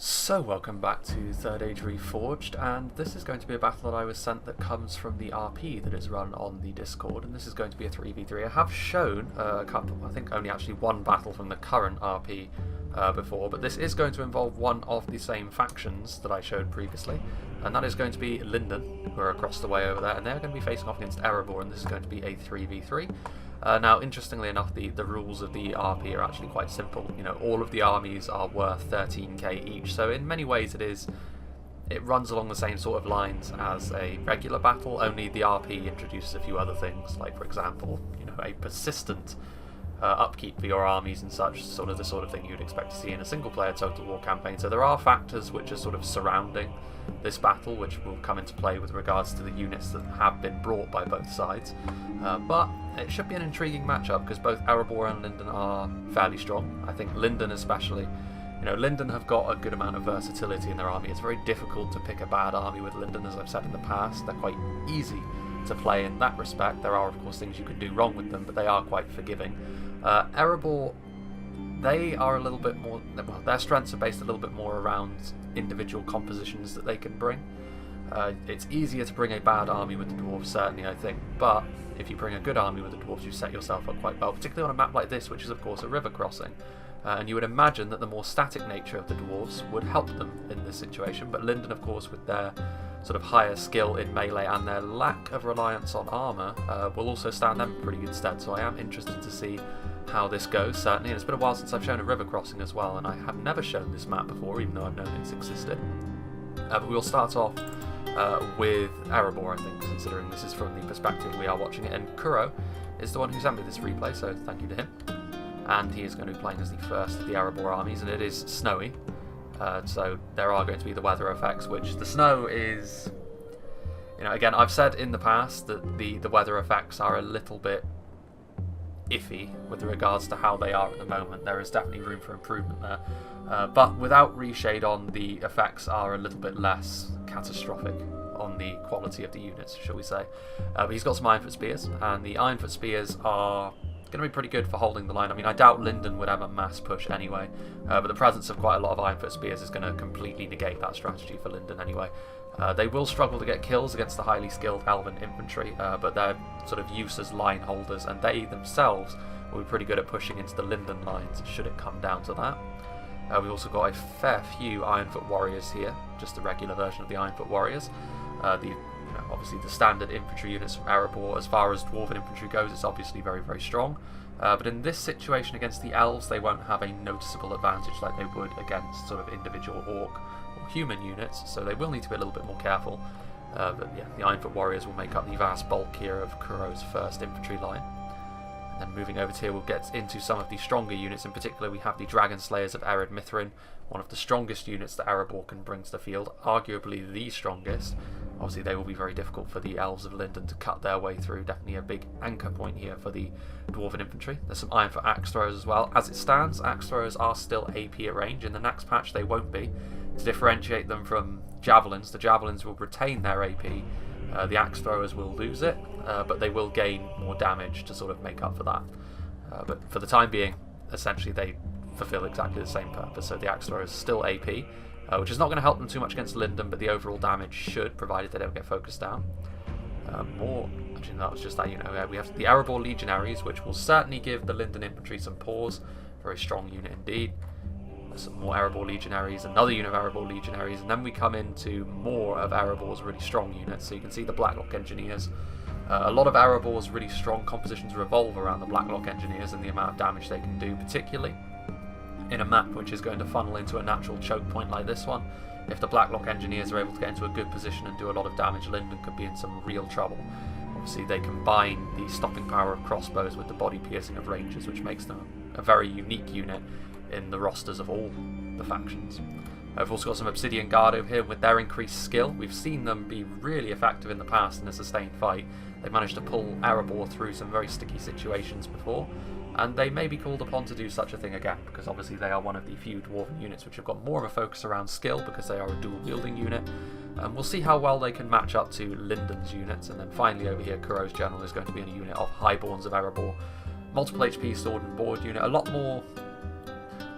So welcome back to 3rd Age Reforged, and this is going to be a battle that I was sent that comes from the RP that is run on the Discord, and this is going to be a 3v3. I have shown a couple, I think only actually one battle from the current RP before, but this is going to involve one of the same factions that I showed previously, and that is going to be Linden, who are across the way over there, and they're going to be facing off against Erebor, and this is going to be a 3v3. Now, interestingly enough, the rules of the RP are actually quite simple. You know, all of the armies are worth 13k each, so in many ways it runs along the same sort of lines as a regular battle, only the RP introduces a few other things, like, for example, you know, a persistent upkeep for your armies and such, sort of the sort of thing you'd expect to see in a single-player Total War campaign. So there are factors which are sort of surrounding this battle, which will come into play with regards to the units that have been brought by both sides. But it should be an intriguing matchup because both Erebor and Linden are fairly strong. I think Linden especially. You know, Linden have got a good amount of versatility in their army. It's very difficult to pick a bad army with Linden, as I've said in the past. They're quite easy to play in that respect. There are, of course, things you can do wrong with them, but they are quite forgiving. Erebor, they are a little bit more, well, their strengths are based a little bit more around individual compositions that they can bring. It's easier to bring a bad army with the Dwarves, certainly, I think, but if you bring a good army with the Dwarves, you set yourself up quite well, particularly on a map like this, which is, of course, a river crossing. And you would imagine that the more static nature of the Dwarves would help them in this situation, but Linden, of course, with their sort of higher skill in melee and their lack of reliance on armour, will also stand them pretty good stead. So I am interested to see how this goes, certainly. And it's been a while since I've shown a river crossing as well, and I have never shown this map before, even though I've known it's existed. But we'll start off with Erebor, I think, considering this is from the perspective we are watching it. And Kuro is the one who sent me this replay, so thank you to him. And he is going to be playing as the first of the Erebor armies, and it is snowy. So there are going to be the weather effects, which the snow is, you know, again, I've said in the past that the weather effects are a little bit iffy with regards to how they are at the moment. There is definitely room for improvement there. But without reshade on, the effects are a little bit less catastrophic on the quality of the units, shall we say. But he's got some Ironfoot Spears, and the Ironfoot Spears are going to be pretty good for holding the line. I mean, I doubt Linden would have a mass push anyway, but the presence of quite a lot of Ironfoot Spears is going to completely negate that strategy for Linden anyway. They will struggle to get kills against the highly skilled Elven infantry, but they're sort of use as line holders, and they themselves will be pretty good at pushing into the Linden lines should it come down to that. We've also got a fair few Ironfoot Warriors here, just the regular version of the Ironfoot Warriors. Obviously the standard infantry units from Erebor, as far as Dwarven infantry goes, it's obviously very, very strong. But in this situation against the Elves, they won't have a noticeable advantage like they would against sort of individual Orc or human units, so they will need to be a little bit more careful. But yeah, the Ironfoot Warriors will make up the vast bulk here of Kuro's first infantry line. And then moving over to here, we'll get into some of the stronger units. In particular, we have the Dragon Slayers of Ered Mithrin, one of the strongest units that Erebor can bring to the field, arguably the strongest. Obviously, they will be very difficult for the Elves of Linden to cut their way through. Definitely a big anchor point here for the Dwarven infantry. There's some Ironfoot Axe Throwers as well. As it stands, Axe Throwers are still AP at range. In the next patch, they won't be. To differentiate them from Javelins, the Javelins will retain their AP. The Axe Throwers will lose it, but they will gain more damage to sort of make up for that. But for the time being, essentially, they fulfill exactly the same purpose. So the Axe Throwers still AP, which is not going to help them too much against Linden, but the overall damage should, provided they don't get focused down. Actually, that was just that, you know, we have the Erebor Legionaries, which will certainly give the Linden infantry some pause. Very strong unit indeed. Some more Erebor Legionaries, another unit of Erebor Legionaries, and then we come into more of Erebor's really strong units. So you can see the Blacklock Engineers. A lot of Erebor's really strong compositions revolve around the Blacklock Engineers and the amount of damage they can do, particularly in a map which is going to funnel into a natural choke point like this one. If the Blacklock Engineers are able to get into a good position and do a lot of damage, Linden could be in some real trouble. Obviously, they combine the stopping power of crossbows with the body piercing of Rangers, which makes them a very unique unit in the rosters of all the factions. We've also got some Obsidian Guard over here. With their increased skill, we've seen them be really effective in the past in a sustained fight. They've managed to pull Erebor through some very sticky situations before, and they may be called upon to do such a thing again, because obviously they are one of the few Dwarven units which have got more of a focus around skill, because they are a dual wielding unit. And we'll see how well they can match up to Linden's units. And then finally over here, Kuro's General is going to be in a unit of Highborns of Erebor. Multiple HP sword and board unit, a lot more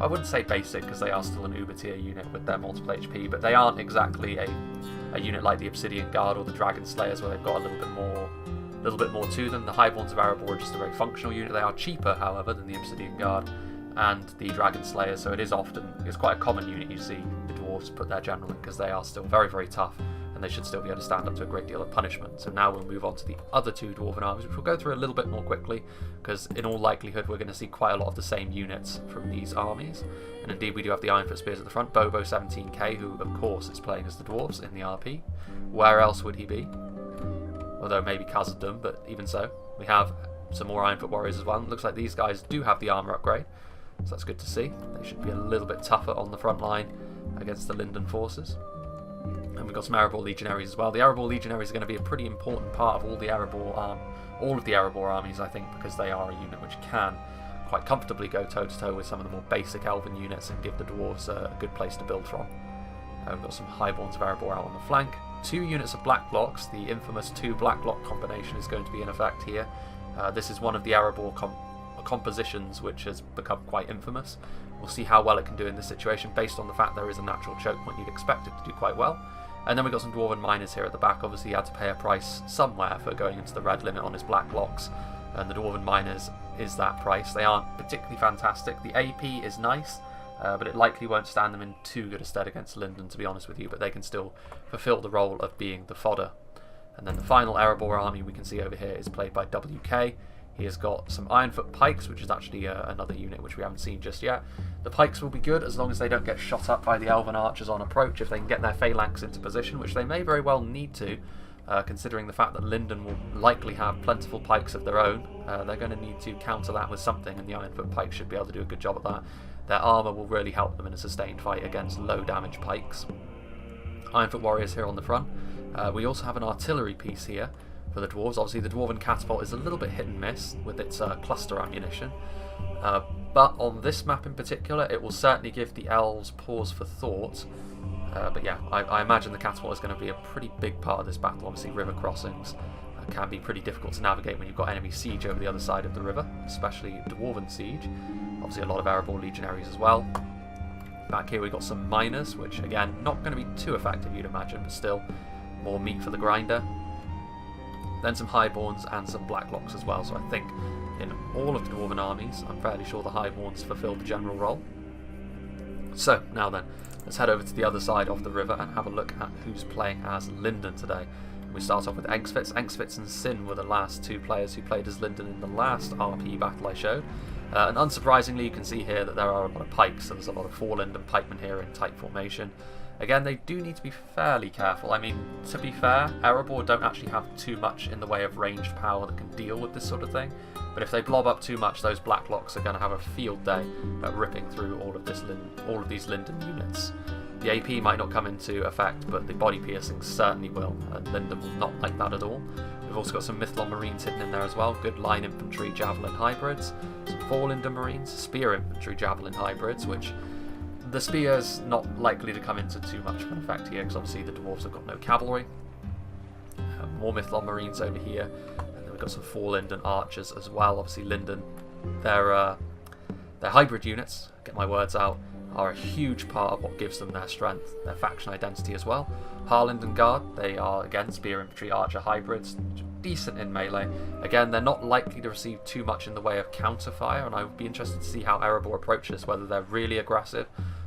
I wouldn't say basic because they are still an uber tier unit with their multiple HP, but they aren't exactly a unit like the Obsidian Guard or the Dragon Slayers where they've got a little bit more to them. The Highborns of Erebor are just a very functional unit. They are cheaper, however, than the Obsidian Guard and the Dragon Slayers, so it's quite a common unit you see the dwarves put their general in because they are still very, very tough and they should still be able to stand up to a great deal of punishment. So now we'll move on to the other two Dwarven armies, which we'll go through a little bit more quickly because in all likelihood we're going to see quite a lot of the same units from these armies. And indeed we do have the Ironfoot Spears at the front, Bobo 17k, who of course is playing as the dwarves in the RP. Where else would he be? Although maybe Khazad-dûm, but even so. We have some more Ironfoot warriors as well. It looks like these guys do have the armour upgrade, so that's good to see. They should be a little bit tougher on the front line against the Linden forces. And we've got some Erebor Legionaries as well. The Erebor Legionaries are going to be a pretty important part of all of the Erebor armies, I think, because they are a unit which can quite comfortably go toe-to-toe with some of the more basic Elven units and give the dwarves a good place to build from. We've got some Highborns of Erebor out on the flank. 2 units of Black Blocks. The infamous 2 Black Block combination is going to be in effect here. This is one of the Erebor compositions which has become quite infamous. We'll see how well it can do in this situation. Based on the fact there is a natural choke point, you'd expect it to do quite well. And then we've got some Dwarven Miners here at the back. Obviously he had to pay a price somewhere for going into the red limit on his Black Blocks, and the Dwarven Miners is that price. They aren't particularly fantastic. The AP is nice, but it likely won't stand them in too good a stead against Linden, to be honest with you, but they can still fulfill the role of being the fodder. And then the final Erebor army we can see over here is played by WK. He has got some Ironfoot Pikes, which is actually another unit which we haven't seen just yet. The Pikes will be good as long as they don't get shot up by the Elven Archers on approach. If they can get their Phalanx into position, which they may very well need to, considering the fact that Linden will likely have plentiful Pikes of their own, they're going to need to counter that with something, and the Ironfoot Pikes should be able to do a good job at that. Their armour will really help them in a sustained fight against low damage Pikes. Ironfoot Warriors here on the front. We also have an artillery piece here for the dwarves. Obviously the Dwarven Catapult is a little bit hit and miss with its cluster ammunition, but on this map in particular it will certainly give the elves pause for thought. But yeah, I imagine the Catapult is going to be a pretty big part of this battle. Obviously river crossings can be pretty difficult to navigate when you've got enemy siege over the other side of the river, especially Dwarven siege. Obviously a lot of Erebor Legionaries as well. Back here we've got some Miners, which again not going to be too effective you'd imagine, but still more meat for the grinder. Then some Highborns and some Blacklocks as well, so I think in all of the Dwarven armies I'm fairly sure the Highborns fulfil the general role. So now then, let's head over to the other side of the river and have a look at who's playing as Linden today. We start off with Engsvitz. Engsvitz and Sin were the last 2 players who played as Linden in the last RP battle I showed. And unsurprisingly you can see here that there are a lot of pikes, so there's a lot of 4 Linden pikemen here in tight formation. Again, they do need to be fairly careful. I mean, to be fair, Erebor don't actually have too much in the way of ranged power that can deal with this sort of thing. But if they blob up too much, those Blacklocks are going to have a field day at ripping through all of these Linden units. The AP might not come into effect, but the body piercing certainly will, and Linden will not like that at all. We've also got some Mythlon Marines hidden in there as well, good line infantry Javelin hybrids, some 4 Linden Marines, spear infantry Javelin hybrids, which the spear's not likely to come into too much of an effect here, because obviously the dwarves have got no cavalry. More Mythlon Marines over here, and then we've got some 4 Linden Archers as well. Obviously Linden, their hybrid units, get my words out, are a huge part of what gives them their strength, their faction identity as well. Harlinden Guard, they are again spear infantry archer hybrids, decent in melee. Again, they're not likely to receive too much in the way of counterfire, and I would be interested to see how Erebor approach this, whether they're really aggressive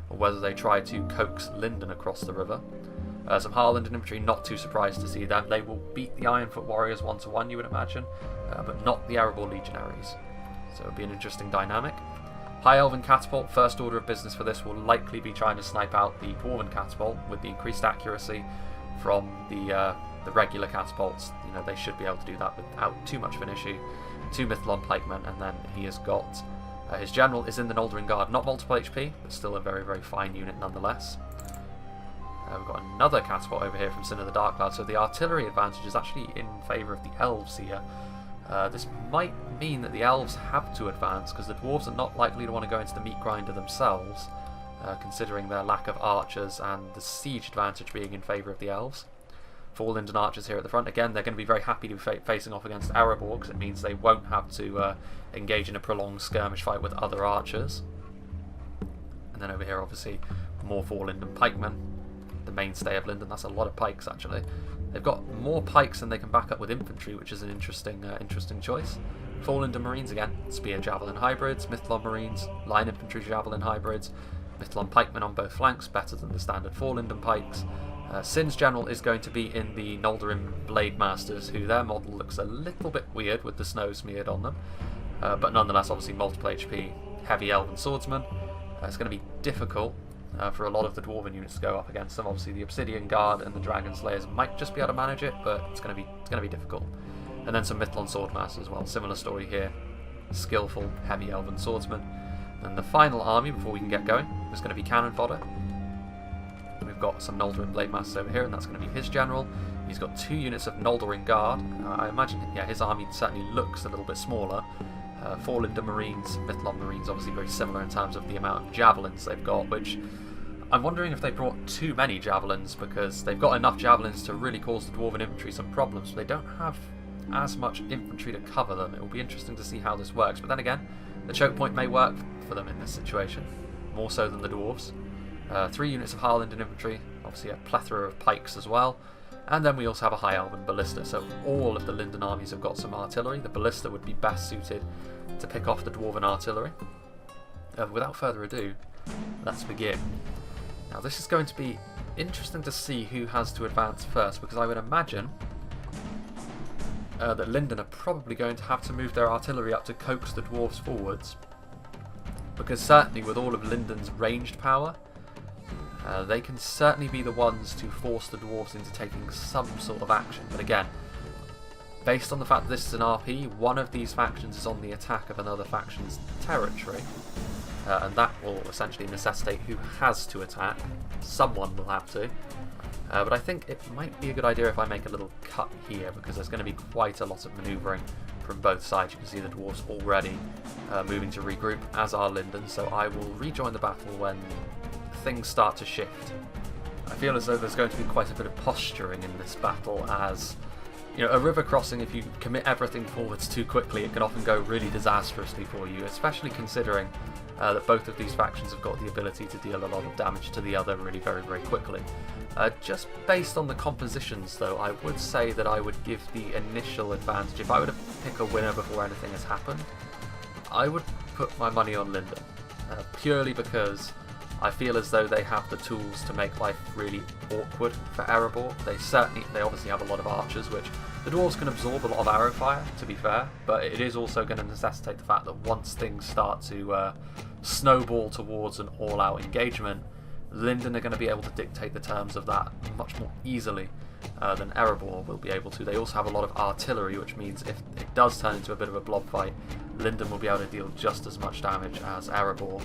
or whether they try to coax Linden across the river. Some Harlinden infantry, not too surprised to see them. They will beat the Ironfoot Warriors 1-to-1, you would imagine, but not the Erebor Legionaries. So it would be an interesting dynamic. High Elven Catapult, first order of business for this will likely be trying to snipe out the Dwarven Catapult with the increased accuracy from the regular catapults. You know, they should be able to do that without too much of an issue. 2 Mythlon Pikemen, and then he has got his general is in the Noldrin Guard, not multiple HP, but still a very, very fine unit nonetheless. We've got another catapult over here from Sin of the Dark Cloud, so the artillery advantage is actually in favour of the elves here. This might mean that the elves have to advance, because the dwarves are not likely to want to go into the meat grinder themselves, considering their lack of archers and the siege advantage being in favour of the elves. 4 Linden Archers here at the front. Again, they're going to be very happy to be facing off against Erebor, because it means they won't have to engage in a prolonged skirmish fight with other archers. then over here, obviously, more for Linden pikemen, the mainstay of Linden. That's a lot of pikes, actually. They've got more pikes than they can back up with infantry, which is an interesting choice. 4 Linden Marines again, Spear Javelin hybrids, Mythlon Marines, Line Infantry Javelin hybrids, Mythlon pikemen on both flanks, better than the standard 4 Linden pikes. Sin's General is going to be in the Noldorin Blade Masters, who their model looks a little bit weird with the snow smeared on them. But nonetheless, obviously multiple HP, heavy Elven Swordsman. It's going to be difficult for a lot of the Dwarven units to go up against them. Obviously the Obsidian Guard and the Dragon Slayers might just be able to manage it, but it's going to be difficult. And then some Mythlon Swordmasters as well. Similar story here. Skillful, heavy Elven Swordsman. And the final army before we can get going is going to be Cannon Fodder. We've got some Noldorin Blade Masters over here, and that's going to be his general. He's got 2 units of Noldorin Guard. I imagine, yeah, his army certainly looks a little bit smaller. 4 Linden Marines, Mythlon Marines, obviously very similar in terms of the amount of javelins they've got, which I'm wondering if they brought too many javelins, because they've got enough javelins to really cause the Dwarven infantry some problems, but they don't have as much infantry to cover them. It will be interesting to see how this works, but then again, the choke point may work for them in this situation, more so than the Dwarves. 3 units of Harlinden infantry, obviously a plethora of pikes as well. And then we also have a High Elven Ballista, so all of the Linden armies have got some artillery. The Ballista would be best suited to pick off the Dwarven artillery. Without further ado, let's begin. Now this is going to be interesting to see who has to advance first, because I would imagine that Linden are probably going to have to move their artillery up to coax the Dwarves forwards. Because certainly with all of Linden's ranged power, they can certainly be the ones to force the Dwarves into taking some sort of action. But again, based on the fact that this is an RP, one of these factions is on the attack of another faction's territory, and that will essentially necessitate who has to attack. Someone will have to. But I think it might be a good idea if I make a little cut here, because there's going to be quite a lot of manoeuvring from both sides. You can see the Dwarves already moving to regroup, as are Linden, so I will rejoin the battle when things start to shift. I feel as though there's going to be quite a bit of posturing in this battle, as you know, a river crossing, if you commit everything forwards too quickly, it can often go really disastrously for you, especially considering that both of these factions have got the ability to deal a lot of damage to the other really very, very quickly. Just based on the compositions though, I would say that I would give the initial advantage. If I were to pick a winner before anything has happened, I would put my money on Linden, purely because I feel as though they have the tools to make life really awkward for Erebor. They obviously have a lot of archers, which the Dwarves can absorb a lot of arrow fire, to be fair, but it is also going to necessitate the fact that once things start to snowball towards an all-out engagement, Linden are going to be able to dictate the terms of that much more easily than Erebor will be able to. They also have a lot of artillery, which means if it does turn into a bit of a blob fight, Linden will be able to deal just as much damage as Erebor.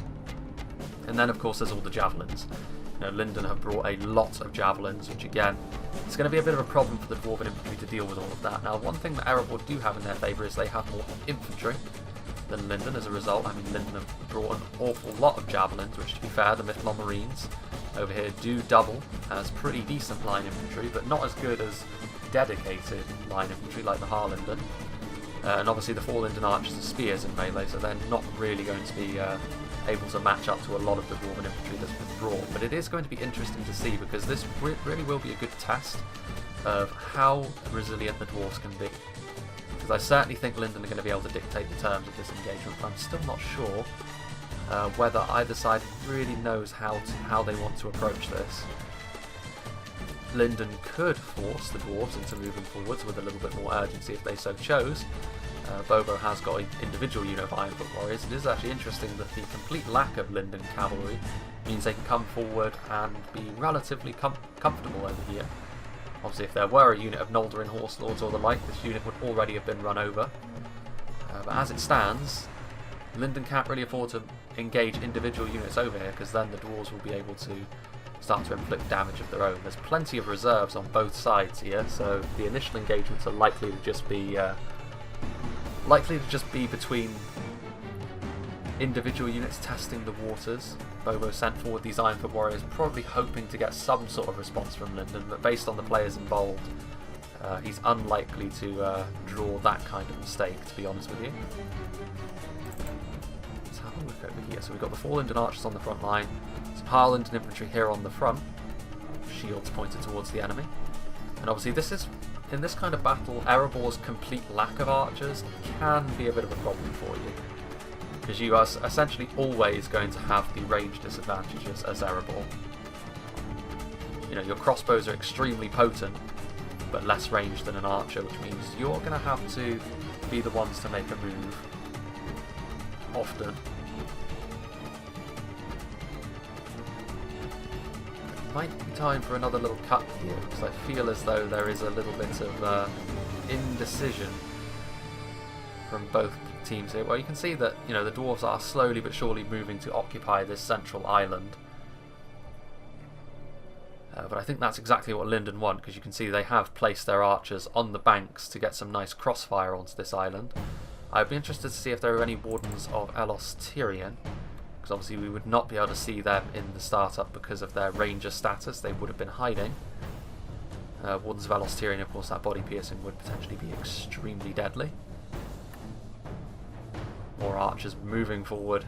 And then of course there's all the javelins. You know, Linden have brought a lot of javelins, which again, it's going to be a bit of a problem for the Dwarven infantry to deal with all of that. Now, one thing that Erebor do have in their favour is they have more infantry than Linden. As a result, I mean, Linden have brought an awful lot of javelins, which, to be fair, the Mythlon Marines over here do double as pretty decent line infantry, but not as good as dedicated line infantry like the Harlinden. And obviously the 4 Linden archers are spears in melee, so they're not really going to be able to match up to a lot of the Dwarven infantry that's been brought. But it is going to be interesting to see, because this really will be a good test of how resilient the Dwarves can be. Because I certainly think Linden are going to be able to dictate the terms of this engagement, but I'm still not sure whether either side really knows how they want to approach this. Linden could force the Dwarves into moving forwards with a little bit more urgency if they so chose. Bobo has got an individual unit of Ironfoot Warriors. It is actually interesting that the complete lack of Linden cavalry means they can come forward and be relatively comfortable over here. Obviously, if there were a unit of Noldorin Horse Lords or the like, this unit would already have been run over. But as it stands, Linden can't really afford to engage individual units over here, because then the Dwarves will be able to start to inflict damage of their own. There's plenty of reserves on both sides here, so the initial engagements are likely to just be between individual units testing the waters. Bobo sent forward these Ironfoot Warriors, probably hoping to get some sort of response from Linden, but based on the players involved, he's unlikely to draw that kind of mistake, to be honest with you. Let's have look over here. So we've got the 4 Linden archers on the front line, some Harlinden infantry here on the front, shields pointed towards the enemy. And obviously in this kind of battle, Erebor's complete lack of archers can be a bit of a problem for you, because you are essentially always going to have the range disadvantages as Erebor. You know, your crossbows are extremely potent, but less range than an archer, which means you're going to have to be the ones to make a move often. It might be time for another little cut here, because I feel as though there is a little bit of indecision from both teams here. Well, you can see that, you know, the dwarves are slowly but surely moving to occupy this central island. But I think that's exactly what Linden want, because you can see they have placed their archers on the banks to get some nice crossfire onto this island. I'd be interested to see if there are any Wardens of Elos Tyrian, because obviously we would not be able to see them in the startup because of their ranger status. They would have been hiding. Wardens of Elos Tyrian, of course, that body piercing would potentially be extremely deadly. More archers moving forward,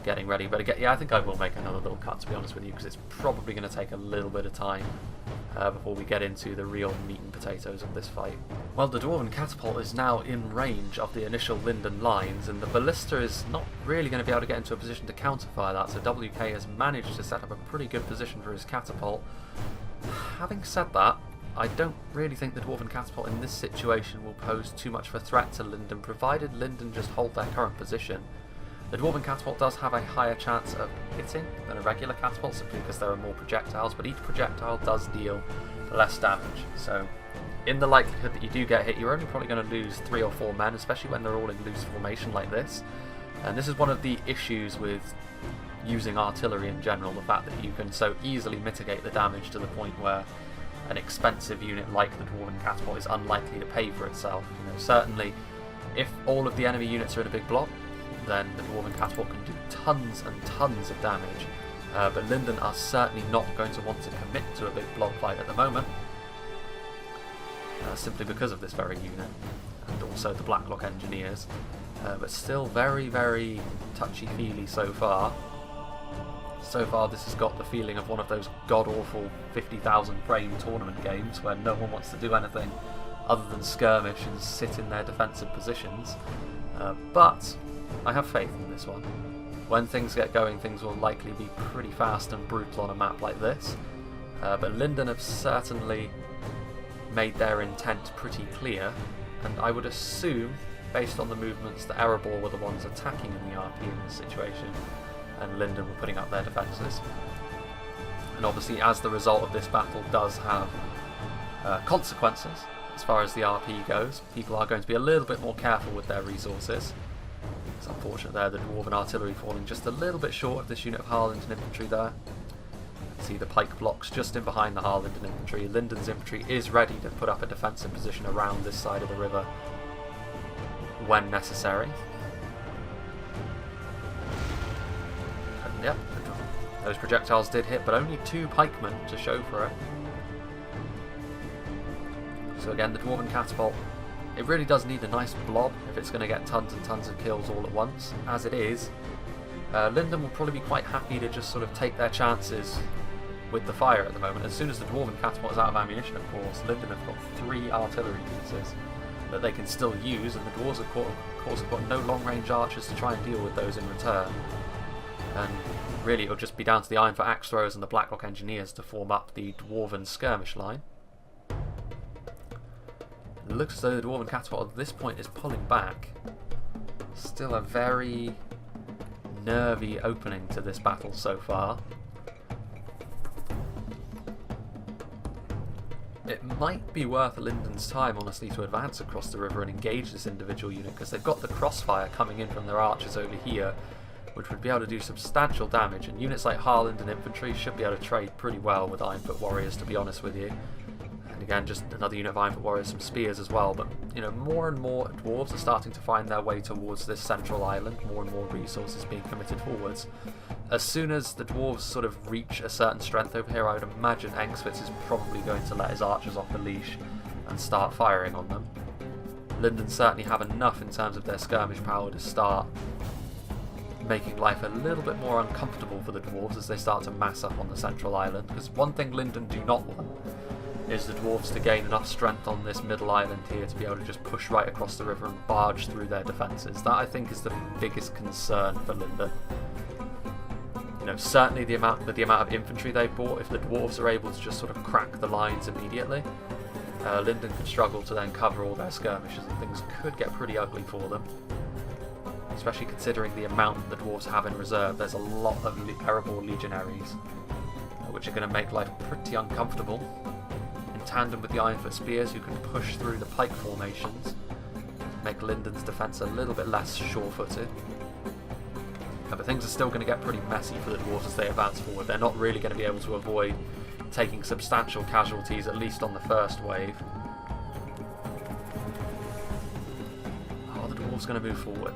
getting ready. But again, yeah, I think I will make another little cut, to be honest with you, because it's probably going to take a little bit of time before we get into the real meat and potatoes of this fight. Well, the Dwarven catapult is now in range of the initial Linden lines, and the ballista is not really going to be able to get into a position to counterfire that, so WK has managed to set up a pretty good position for his catapult. Having said that, I don't really think the Dwarven catapult in this situation will pose too much of a threat to Linden, provided Linden just hold their current position. The Dwarven catapult does have a higher chance of hitting than a regular catapult, simply because there are more projectiles, but each projectile does deal less damage. So in the likelihood that you do get hit, you're only probably going to lose 3 or 4 men, especially when they're all in loose formation like this. And this is one of the issues with using artillery in general, the fact that you can so easily mitigate the damage to the point where an expensive unit like the Dwarven catapult is unlikely to pay for itself. You know, certainly if all of the enemy units are in a big block, then the Dwarven catapult can do tons and tons of damage. But Linden are certainly not going to want to commit to a big block fight at the moment, simply because of this very unit, and also the Blacklock engineers. But still very, very touchy-feely so far. So far this has got the feeling of one of those god-awful 50,000 frame tournament games where no one wants to do anything other than skirmish and sit in their defensive positions. But I have faith in this one. When things get going, things will likely be pretty fast and brutal on a map like this. But Linden have certainly made their intent pretty clear, and I would assume, based on the movements, that Erebor were the ones attacking in the RP in this situation, and Linden were putting up their defences. And obviously, as the result of this battle does have consequences as far as the RP goes, people are going to be a little bit more careful with their resources. It's unfortunate there, the Dwarven artillery falling just a little bit short of this unit of Harlinden infantry there. See the pike blocks just in behind the Harlinden infantry. Linden's infantry is ready to put up a defensive position around this side of the river when necessary. And yep, those projectiles did hit, but only 2 pikemen to show for it. So again, the Dwarven catapult, it really does need a nice blob if it's going to get tons and tons of kills all at once. As it is, Linden will probably be quite happy to just sort of take their chances with the fire at the moment. As soon as the Dwarven catapult is out of ammunition, of course, Linden have got 3 artillery pieces that they can still use, and the dwarves of course have got no long-range archers to try and deal with those in return. And really it'll just be down to the Iron for Axe Throwers and the Blacklock Engineers to form up the Dwarven skirmish line. It looks as though the Dwarven catapult at this point is pulling back. Still a very nervy opening to this battle so far. It might be worth Linden's time, honestly, to advance across the river and engage this individual unit, because they've got the crossfire coming in from their archers over here, which would be able to do substantial damage, and units like Harlinden infantry should be able to trade pretty well with Ironfoot warriors, to be honest with you. And again, just another unit of Ironfoot warriors, some spears as well, but you know, more and more dwarves are starting to find their way towards this central island, more and more resources being committed forwards. As soon as the dwarves sort of reach a certain strength over here, I would imagine Engsvitz is probably going to let his archers off the leash and start firing on them. Linden certainly have enough in terms of their skirmish power to start making life a little bit more uncomfortable for the dwarves as they start to mass up on the central island. Because one thing Linden do not want is the dwarves to gain enough strength on this middle island here to be able to just push right across the river and barge through their defences. That, I think, is the biggest concern for Linden. You know, certainly the amount of infantry they brought, if the dwarves are able to just sort of crack the lines immediately, Linden could struggle to then cover all their skirmishes and things could get pretty ugly for them. Especially considering the amount the dwarves have in reserve. There's a lot of terrible legionaries, which are going to make life pretty uncomfortable. In tandem with the Ironfoot spears, who can push through the pike formations, make Linden's defence a little bit less sure-footed. But things are still going to get pretty messy for the dwarves as they advance forward. They're not really going to be able to avoid taking substantial casualties, at least on the first wave. Are the dwarves going to move forward?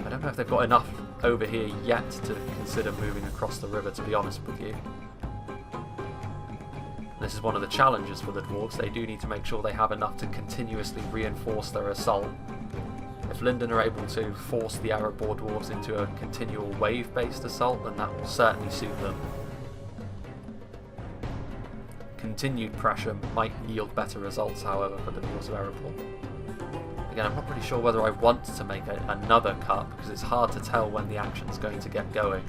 I don't know if they've got enough over here yet to consider moving across the river, to be honest with you. This is one of the challenges for the dwarves. They do need to make sure they have enough to continuously reinforce their assault. If Linden are able to force the Arab Boar dwarves into a continual wave-based assault, then that will certainly suit them. Continued pressure might yield better results, however, for the dwarves of Erebor. Again, I'm not really sure whether I want to make another cut, because it's hard to tell when the action's going to get going.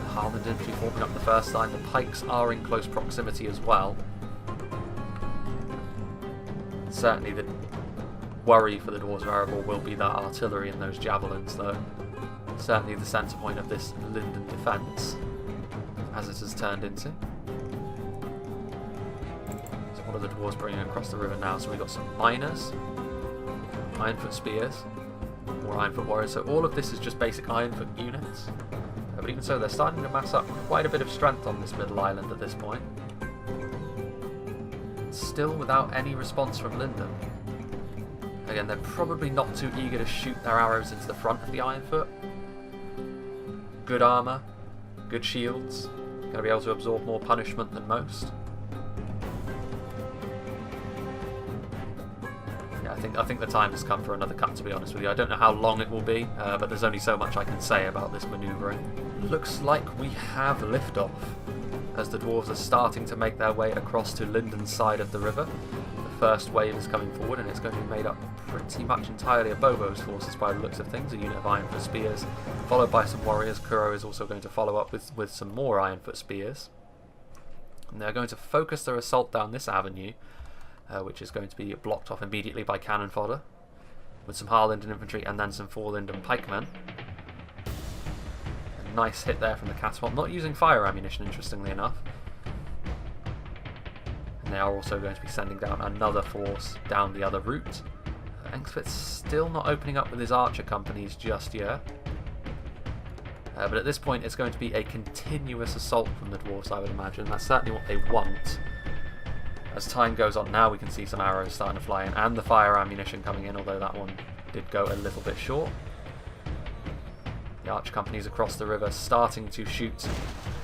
Harland infantry forming up the first line. The pikes are in close proximity as well. Certainly the worry for the dwarves of Erebor will be that artillery and those javelins, though. Certainly the centre point of this Linden defence, as it has turned into. So what are the dwarves bringing across the river now? So we've got some miners, Ironfoot spears, more Ironfoot warriors. So all of this is just basic Ironfoot units. But even so, they're starting to mass up quite a bit of strength on this middle island at this point. Still without any response from Linden. Again, they're probably not too eager to shoot their arrows into the front of the Ironfoot. Good armour, good shields, going to be able to absorb more punishment than most. Yeah, I think the time has come for another cut, to be honest with you. I don't know how long it will be, but there's only so much I can say about this manoeuvring. Looks like we have liftoff, as the dwarves are starting to make their way across to Linden's side of the river. The first wave is coming forward, and it's going to be made up pretty much entirely of Bobo's forces by the looks of things. A unit of Ironfoot spears, followed by some warriors. Kuro is also going to follow up with some more Ironfoot spears. And they're going to focus their assault down this avenue, which is going to be blocked off immediately by cannon fodder, with some Harlinden infantry and then some Forlinden pikemen. A nice hit there from the catapult, not using fire ammunition, interestingly enough. And they are also going to be sending down another force down the other route. Engsfit's still not opening up with his archer companies just yet. But at this point it's going to be a continuous assault from the dwarves, I would imagine. That's certainly what they want. As time goes on now, we can see some arrows starting to fly in and the fire ammunition coming in, although that one did go a little bit short. The archer companies across the river starting to shoot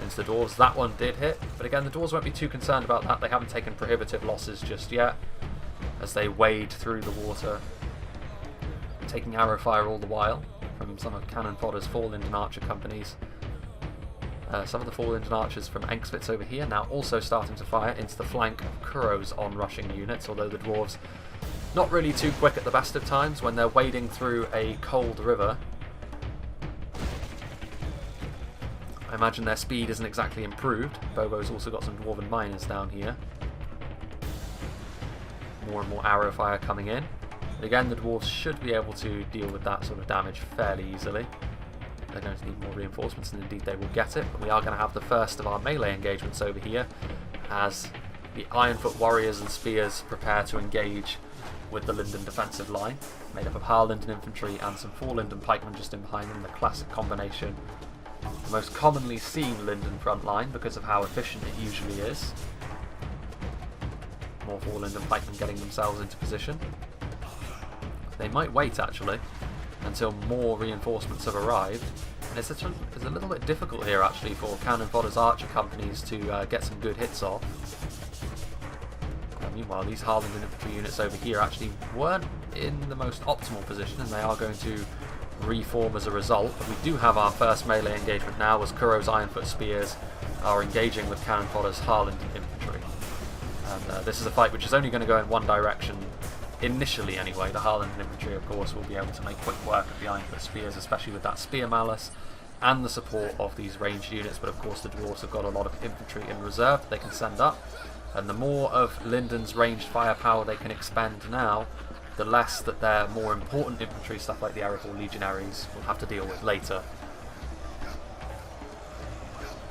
into the dwarves. That one did hit, but again the dwarves won't be too concerned about that. They haven't taken prohibitive losses just yet as they wade through the water, taking arrow fire all the while from some of Cannon Fodder's Forlinden archer companies. Some of the Forlinden archers from Engsfit's over here now also starting to fire into the flank of Kuro's on-rushing units, although the dwarves not really too quick at the best of times when they're wading through a cold river. I imagine their speed isn't exactly improved. Bobo's also got some dwarven miners down here. More and more arrow fire coming in. Again, the dwarves should be able to deal with that sort of damage fairly easily. They're going to need more reinforcements, and indeed they will get it. But we are going to have the first of our melee engagements over here as the Ironfoot warriors and spears prepare to engage with the Linden defensive line, made up of Harlinden infantry and some Forlinden pikemen just in behind them, the classic combination. The most commonly seen Linden front line because of how efficient it usually is. More Forlinden pikemen getting themselves into position. They might wait actually until more reinforcements have arrived, and it's a little bit difficult here actually for Cannon Fodder's archer companies to get some good hits off. Meanwhile, these Harlingen infantry units over here actually weren't in the most optimal position, and they are going to reform as a result. But we do have our first melee engagement now, as Kuro's Ironfoot Spears are engaging with Cannon Fodder's Harlingen infantry. And this is a fight which is only going to go in one direction, initially anyway. The Harlingen infantry, of course, will be able to make quick work of the Ironfoot Spears, especially with that Spear Malice and the support of these ranged units. But of course the dwarves have got a lot of infantry in reserve that they can send up, and the more of Linden's ranged firepower they can expend now, the less that their more important infantry, stuff like the Erebor Legionaries, will have to deal with later.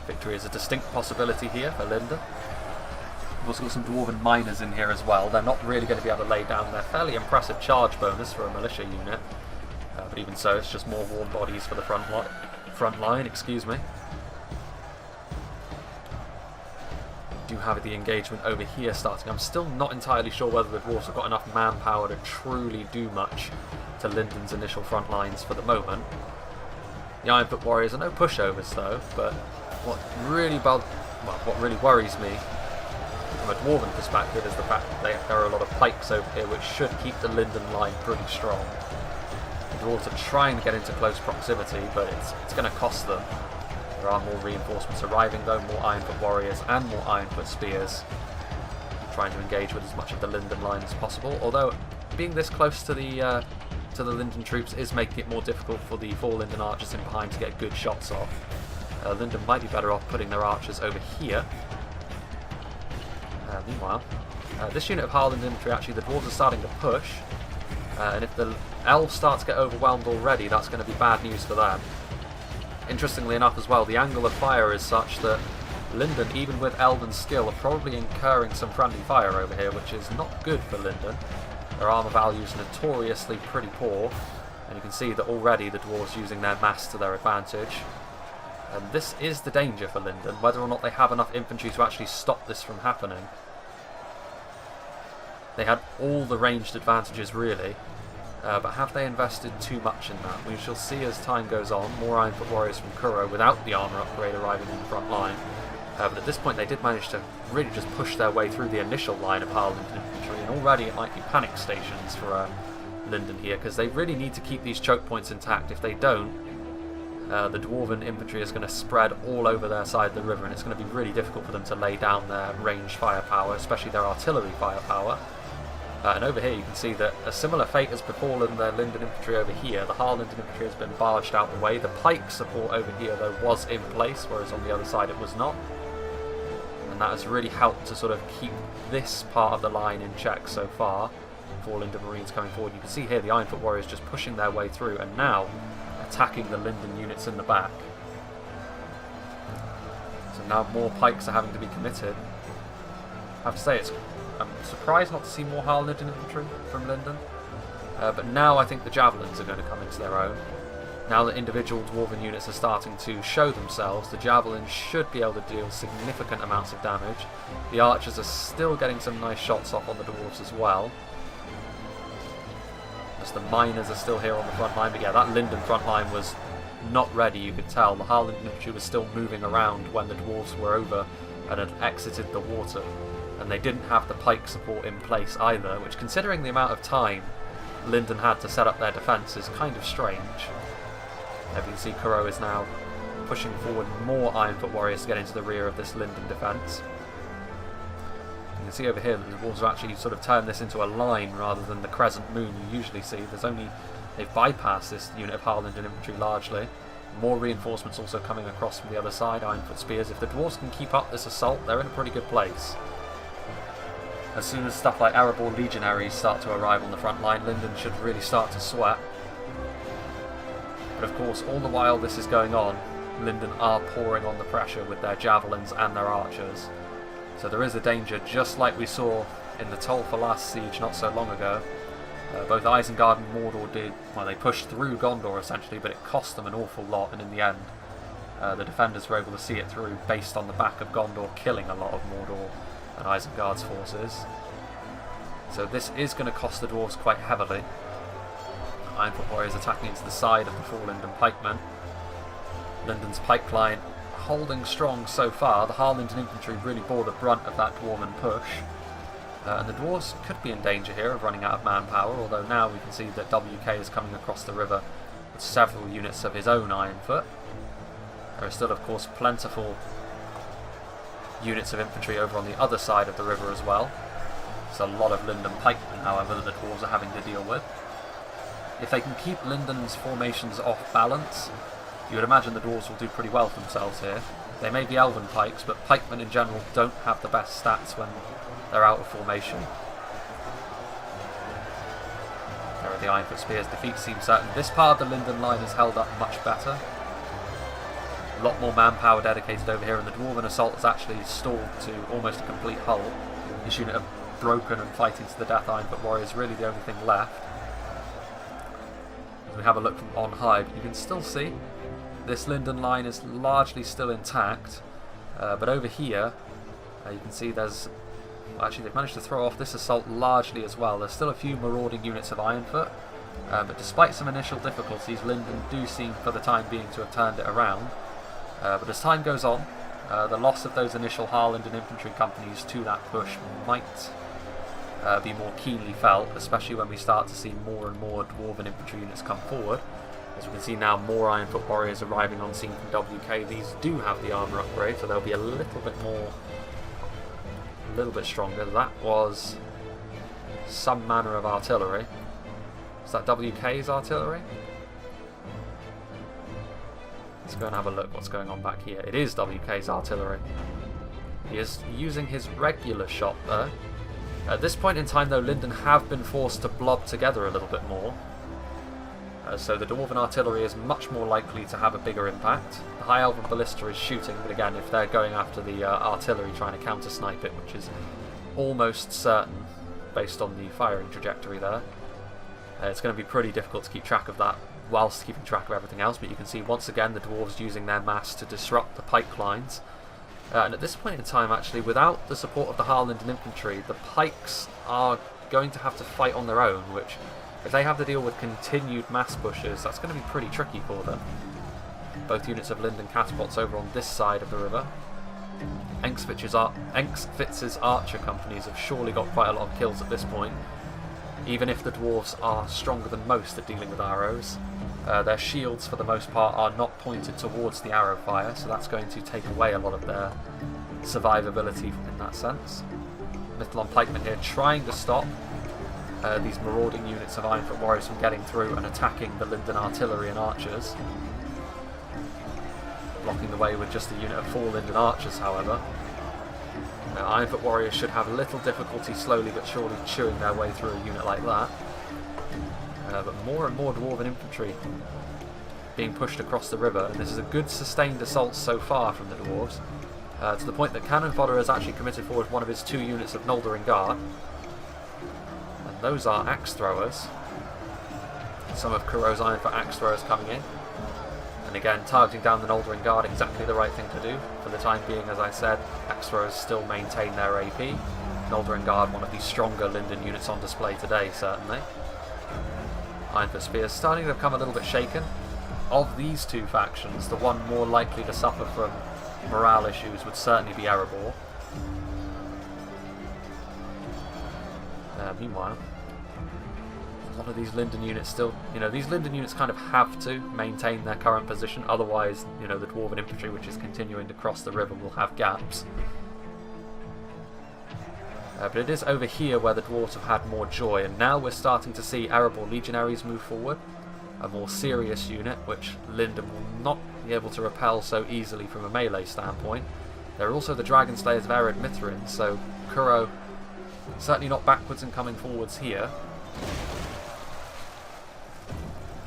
Victory is a distinct possibility here for Linden. We've also got some Dwarven miners in here as well. They're not really going to be able to lay down their fairly impressive charge bonus for a militia unit, but even so, it's just more warm bodies for the front line. Excuse me. Do have the engagement over here starting. I'm still not entirely sure whether the dwarves have got enough manpower to truly do much to Linden's initial front lines for the moment. The Ironfoot Warriors are no pushovers though, but what really worries me from a dwarven perspective is the fact that there are a lot of pikes over here which should keep the Linden line pretty strong. The dwarves are trying to get into close proximity, but it's going to cost them. There are more reinforcements arriving though, more Ironfoot Warriors and more Ironfoot Spears, trying to engage with as much of the Linden line as possible, although being this close to the Linden troops is making it more difficult for the 4 Linden archers in behind to get good shots off. Linden might be better off putting their archers over here. Meanwhile, this unit of Harland infantry, actually the dwarves are starting to push, and if the elves start to get overwhelmed already, that's going to be bad news for them. Interestingly enough as well, the angle of fire is such that Linden, even with elven skill, are probably incurring some friendly fire over here, which is not good for Linden. Their armour value is notoriously pretty poor, and you can see that already the dwarves using their mass to their advantage. And this is the danger for Linden, whether or not they have enough infantry to actually stop this from happening. They had all the ranged advantages really, but have they invested too much in that? We shall see as time goes on. More Ironfoot Warriors from Kuro without the armour upgrade arriving in the front line. But at this point they did manage to really just push their way through the initial line of Harland infantry, and already it might be panic stations for Linden here, because they really need to keep these choke points intact. If they don't, the Dwarven infantry is going to spread all over their side of the river, and it's going to be really difficult for them to lay down their ranged firepower, especially their artillery firepower. And over here you can see that a similar fate has befallen the Linden infantry over here. The Harland infantry has been barged out the way. The pike support over here though was in place, whereas on the other side it was not. And that has really helped to sort of keep this part of the line in check so far for Linden Marines coming forward. You can see here the Ironfoot Warriors just pushing their way through and now attacking the Linden units in the back. So now more pikes are having to be committed. I have to say, I'm surprised not to see more Harland infantry from Linden, but now I think the javelins are going to come into their own. Now that individual dwarven units are starting to show themselves, the javelins should be able to deal significant amounts of damage. The archers are still getting some nice shots off on the dwarves as well, as the miners are still here on the front line. But yeah, that Linden front line was not ready, you could tell. The Harland infantry was still moving around when the dwarves were over and had exited the water. And they didn't have the pike support in place either, which, considering the amount of time Linden had to set up their defence, is kind of strange. As you can see, Kuro is now pushing forward more Ironfoot Warriors to get into the rear of this Linden defence. You can see over here that the dwarves have actually sort of turned this into a line rather than the crescent moon you usually see. They've bypassed this unit of Harland infantry largely. More reinforcements also coming across from the other side, Ironfoot Spears. If the dwarves can keep up this assault, they're in a pretty good place. As soon as stuff like Erebor Legionaries start to arrive on the front line, Linden should really start to sweat. But of course, all the while this is going on, Linden are pouring on the pressure with their javelins and their archers. So there is a danger, just like we saw in the Tolfa last siege not so long ago. Both Isengard and Mordor they pushed through Gondor essentially, but it cost them an awful lot, and in the end, the defenders were able to see it through based on the back of Gondor killing a lot of Mordor and Isengard's forces. So this is going to cost the dwarves quite heavily. Ironfoot Warriors attacking into the side of the 4 Linden pikemen. Linden's pike line holding strong so far. The Harland infantry really bore the brunt of that dwarven push. And the dwarves could be in danger here of running out of manpower, although now we can see that WK is coming across the river with several units of his own Iron Foot. There are still, of course, plentiful units of infantry over on the other side of the river as well. There's a lot of Linden pikemen, however, that the dwarves are having to deal with. If they can keep Linden's formations off balance, you would imagine the dwarves will do pretty well for themselves here. They may be elven pikes, but pikemen in general don't have the best stats when they're out of formation. There are the Ironfoot Spears. Defeat seems certain. This part of the Linden line is held up much better. A lot more manpower dedicated over here, and the Dwarven assault has actually stalled to almost a complete halt. This unit of broken and fighting to the death Ironfoot warriors is really the only thing left. As we have a look from on high, but you can still see this Linden line is largely still intact. But over here, you can see there's... Actually, they've managed to throw off this assault largely as well. There's still a few marauding units of Ironfoot, but despite some initial difficulties, Linden do seem for the time being to have turned it around. But as time goes on, the loss of those initial Harlinden infantry companies to that push might be more keenly felt, especially when we start to see more and more Dwarven infantry units come forward. As we can see now, more Ironfoot warriors arriving on scene from WK. These do have the armour upgrade, so they'll be a little bit stronger. That was some manner of artillery. Is that WK's artillery? Let's go and have a look what's going on back here. It is WK's artillery. He is using his regular shot though. At this point in time though, Linden have been forced to blob together a little bit more. So the Dwarven artillery is much more likely to have a bigger impact. The High Elven Ballista is shooting, but again, if they're going after the artillery trying to counter-snipe it, which is almost certain based on the firing trajectory there, it's going to be pretty difficult to keep track of that whilst keeping track of everything else. But you can see once again the Dwarves using their mass to disrupt the pike lines. And at this point in time, actually, without the support of the Harlinden infantry, the pikes are going to have to fight on their own, which... if they have to deal with continued mass pushes, that's going to be pretty tricky for them. Both units of Linden catapults over on this side of the river. Engsfitz's archer companies have surely got quite a lot of kills at this point, even if the dwarves are stronger than most at dealing with arrows. Their shields, for the most part, are not pointed towards the arrow fire, so that's going to take away a lot of their survivability in that sense. Mithlon pikemen here trying to stop these marauding units of Ironfoot warriors from getting through and attacking the Linden artillery and archers. Blocking the way with just a unit of 4 Linden archers, however. Ironfoot warriors should have little difficulty slowly but surely chewing their way through a unit like that. But more and more Dwarven infantry being pushed across the river, and this is a good sustained assault so far from the Dwarves, to the point that Cannon Fodder has actually committed forward one of his 2 units of Noldering Guard. And those are axe throwers. Some of Kuro's Ironfoot axe throwers coming in. And again, targeting down the Noldering Guard, exactly the right thing to do. For the time being, as I said, axe throwers still maintain their AP. Noldering Guard, one of the stronger Linden units on display today, certainly. Ironfoot Spears starting to become a little bit shaken. Of these 2 factions, the one more likely to suffer from morale issues would certainly be Erebor. Meanwhile, a lot of these Linden units still, these Linden units kind of have to maintain their current position, otherwise, the Dwarven infantry, which is continuing to cross the river, will have gaps. But it is over here where the Dwarves have had more joy, and now we're starting to see Erebor Legionaries move forward, a more serious unit, which Linden will not be able to repel so easily from a melee standpoint. There are also the Dragon Slayers of Ered Mithrin, so Kuro certainly not backwards and coming forwards here.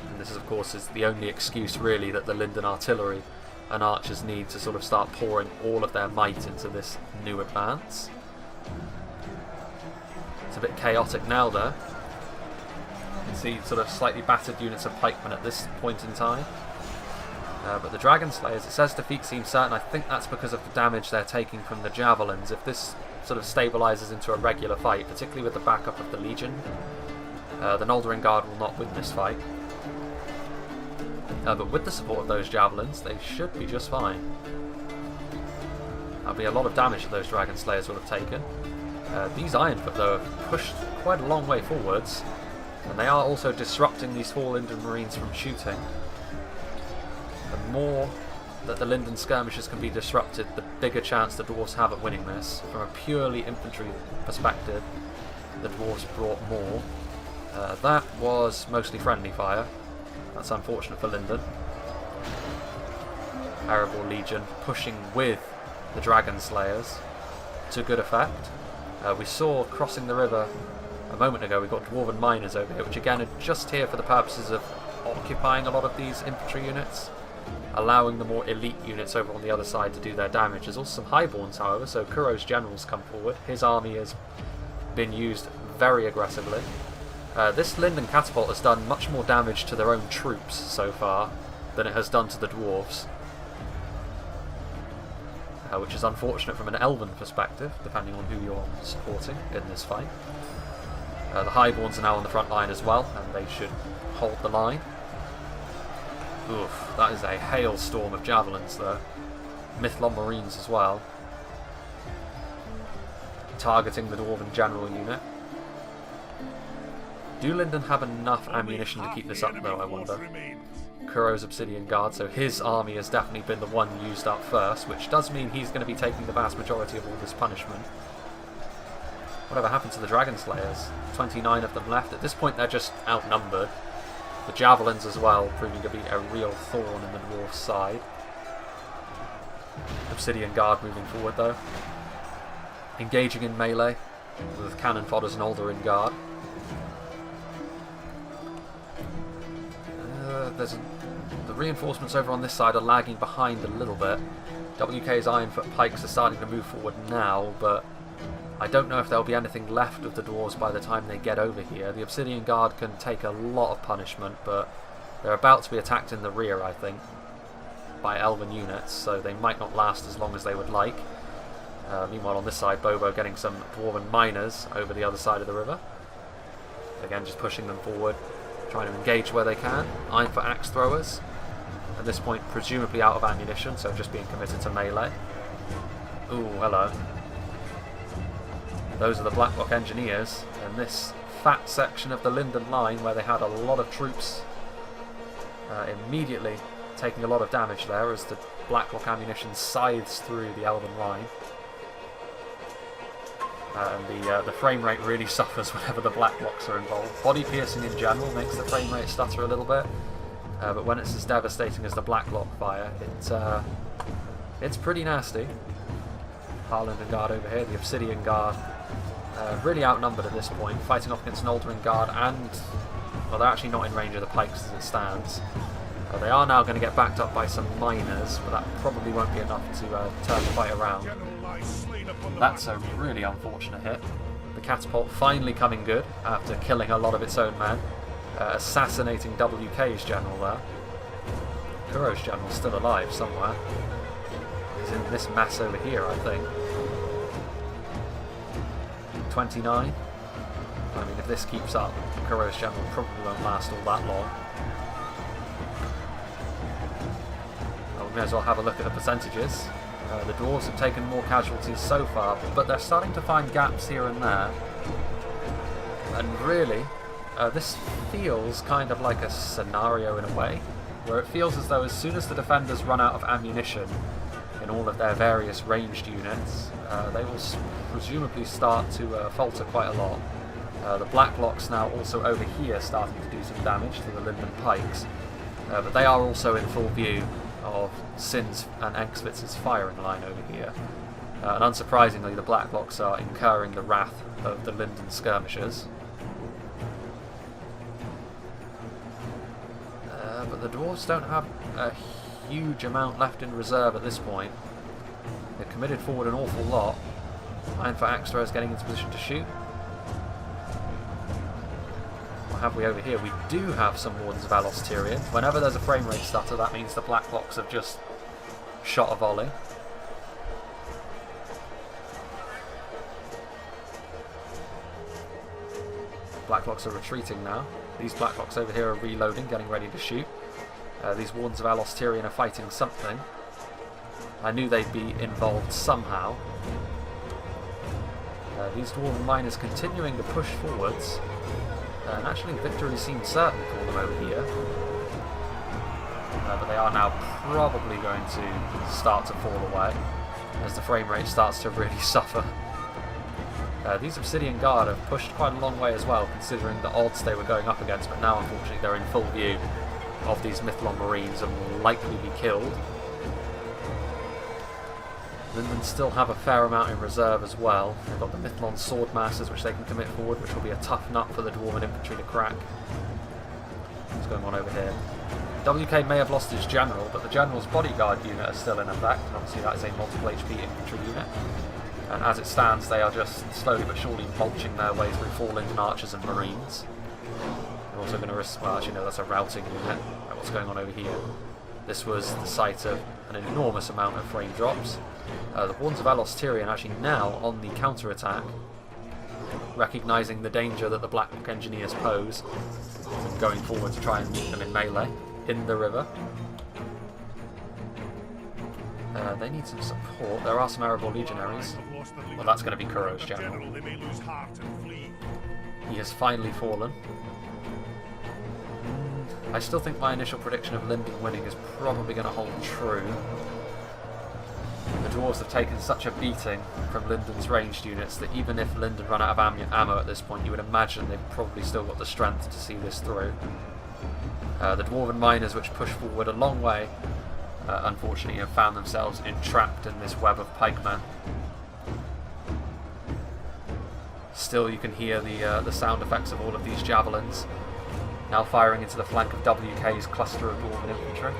And this, of course, is the only excuse really that the Linden artillery and archers need to sort of start pouring all of their might into this new advance. It's a bit chaotic now though. You can see sort of slightly battered units of pikemen at this point in time. But the Dragon Slayers, it says defeat seems certain. I think that's because of the damage they're taking from the javelins. If this sort of stabilises into a regular fight, particularly with the backup of the Legion, the Noldering Guard will not win this fight. But with the support of those javelins, they should be just fine. That'll be a lot of damage that those Dragon Slayers will have taken. These Ironfoot, though, have pushed quite a long way forwards, and they are also disrupting these 4 Linden Marines from shooting. The more that the Linden skirmishers can be disrupted, the bigger chance the dwarves have at winning this. From a purely infantry perspective, the dwarves brought more. That was mostly friendly fire. That's unfortunate for Linden. Arable Legion pushing with the Dragon Slayers to good effect. We saw crossing the river a moment ago, we got Dwarven Miners over here, which again are just here for the purposes of occupying a lot of these infantry units, allowing the more elite units over on the other side to do their damage. There's also some Highborns, however, so Kuro's generals come forward. His army has been used very aggressively. This Linden Catapult has done much more damage to their own troops so far than it has done to the dwarves. Which is unfortunate from an Elven perspective, depending on who you're supporting in this fight. The Highborns are now on the front line as well, and they should hold the line. Oof, that is a hailstorm of javelins though. Mithlon Marines as well. Targeting the Dwarven General unit. Do Linden have enough ammunition to keep this up though, I wonder? Kuro's Obsidian Guard, so his army has definitely been the one used up first, which does mean he's going to be taking the vast majority of all this punishment. Whatever happened to the Dragon Slayers? 29 of them left. At this point they're just outnumbered. The Javelins as well, proving to be a real thorn in the dwarf's side. Obsidian Guard moving forward though. Engaging in melee with Cannon Fodders and Alderin Guard. The reinforcements over on this side are lagging behind a little bit. WK's Ironfoot Pikes are starting to move forward now, but I don't know if there'll be anything left of the dwarves by the time they get over here. The Obsidian Guard can take a lot of punishment, but they're about to be attacked in the rear, I think, by Elven units, so they might not last as long as they would like. Meanwhile on this side, Bobo getting some Dwarven Miners over the other side of the river. Again, just pushing them forward, trying to engage where they can. Ironfoot Axe Throwers, at this point presumably out of ammunition, so just being committed to melee. Ooh, hello. Those are the Blacklock Engineers, and this fat section of the Linden line where they had a lot of troops immediately taking a lot of damage there as the Blacklock ammunition scythes through the Elven line. And the frame rate really suffers whenever the Blacklocks are involved. Body piercing in general makes the frame rate stutter a little bit, but when it's as devastating as the Blacklock fire, it's pretty nasty. Harlander Guard over here, the Obsidian Guard, really outnumbered at this point, fighting off against an Alderin Guard, and well, they're actually not in range of the pikes as it stands. They are now going to get backed up by some miners, but that probably won't be enough to turn the fight around. That's a really unfortunate hit. The catapult finally coming good after killing a lot of its own men, assassinating WK's general there. Kuro's general's still alive somewhere. He's in this mass over here, I think. 29. I mean, if this keeps up, Kuro's general probably won't last all that long. Well, we may as well have a look at the percentages. The dwarves have taken more casualties so far, but they're starting to find gaps here and there. And really, this feels kind of like a scenario in a way, where it feels as though as soon as the defenders run out of ammunition in all of their various ranged units, they will presumably start to falter quite a lot. The Blacklocks now also over here starting to do some damage to the Linden Pikes, but they are also in full view of Sin's and Exvitz's firing line over here. And unsurprisingly, the Blacklocks are incurring the wrath of the Linden skirmishers. But the dwarves don't have a huge amount left in reserve at this point. They've committed forward an awful lot. Ironfoot Axe Thrower is getting into position to shoot. What have we over here? We do have some Wardens of Alos Tyrian. Whenever there's a frame rate stutter, that means the Blacklocks have just shot a volley. Blacklocks are retreating now. These Blacklocks over here are reloading, getting ready to shoot. These Wardens of Alos Tyrian are fighting something. I knew they'd be involved somehow. These Dwarven miners continuing to push forwards, and actually victory seems certain for them over here. But they are now probably going to start to fall away as the frame rate starts to really suffer. These Obsidian Guard have pushed quite a long way as well, considering the odds they were going up against, but now unfortunately they're in full view of these Mythlon Marines and will likely be killed. Linden still have a fair amount in reserve as well. They've got the Mythlon Swordmasters which they can commit forward, which will be a tough nut for the Dwarven infantry to crack. What's going on over here? WK may have lost his general, but the general's bodyguard unit is still in effect, and obviously that is a multiple HP infantry unit. And as it stands, they are just slowly but surely mulching their way through 4 Linden archers and marines. They're also going to risk, well, actually no, that's a routing unit. What's going on over here? This was the site of an enormous amount of frame drops. The Wardens of Elos Tyrian actually now on the counter-attack, recognising the danger that the Blacklock Engineers pose, and going forward to try and meet them in melee in the river. They need some support. There are some Erebor legionaries. Well, that's going to be Kuro's general. He has finally fallen. I still think my initial prediction of Linden winning is probably going to hold true. The Dwarves have taken such a beating from Linden's ranged units that even if Linden run out of ammo at this point, you would imagine they've probably still got the strength to see this through. The Dwarven miners, which push forward a long way, unfortunately have found themselves entrapped in this web of pikemen. Still, you can hear the sound effects of all of these javelins now firing into the flank of WK's cluster of Dwarven infantry.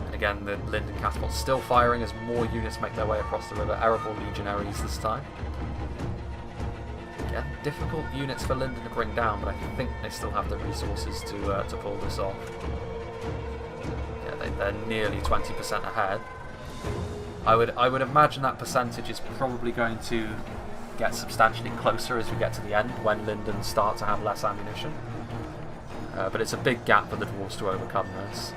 And again, the Linden catapults still firing as more units make their way across the river. Erebor legionaries this time. Again, difficult units for Linden to bring down, but I think they still have the resources to pull this off. Yeah, they're nearly 20% ahead. I would imagine that percentage is probably going to get substantially closer as we get to the end, when Linden start to have less ammunition. But it's a big gap for the Dwarves to overcome this.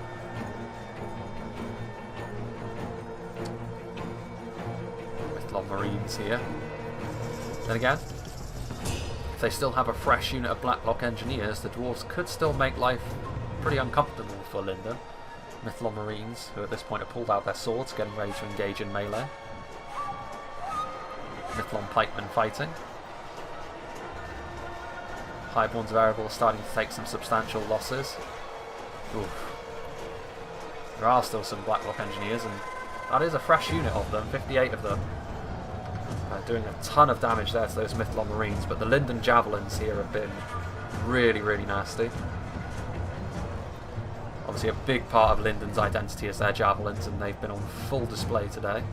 Mythlon Marines here. Then again, if they still have a fresh unit of Blacklock Engineers, the Dwarves could still make life pretty uncomfortable for Linden. Mythlon Marines, who at this point have pulled out their swords, getting ready to engage in melee. Mythlon Pikemen fighting. Highborns of Erebor starting to take some substantial losses. Oof. There are still some Blacklock Engineers, and that is a fresh unit of them, 58 of them. Doing a ton of damage there to those Mythlon Marines, but the Linden Javelins here have been really, really nasty. Obviously a big part of Linden's identity is their javelins, and they've been on full display today.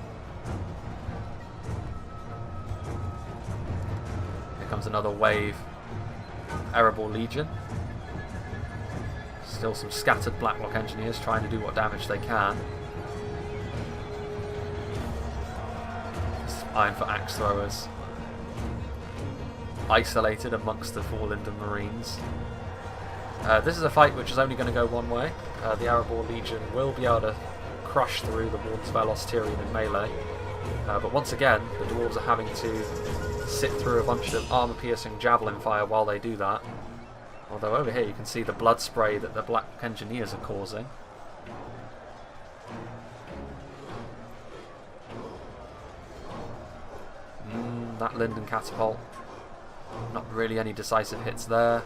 Here comes another wave. Erebor Legion. Still some scattered Blacklock Engineers trying to do what damage they can. Iron for Axe Throwers. Isolated amongst the 4 Linden Marines. This is a fight which is only going to go one way. The Erebor Legion will be able to crush through the Wardens of Elos Tyrian in melee. But once again, the Dwarves are having to sit through a bunch of armour-piercing javelin fire while they do that. Although over here you can see the blood spray that the Black Engineers are causing. That Linden catapult. Not really any decisive hits there.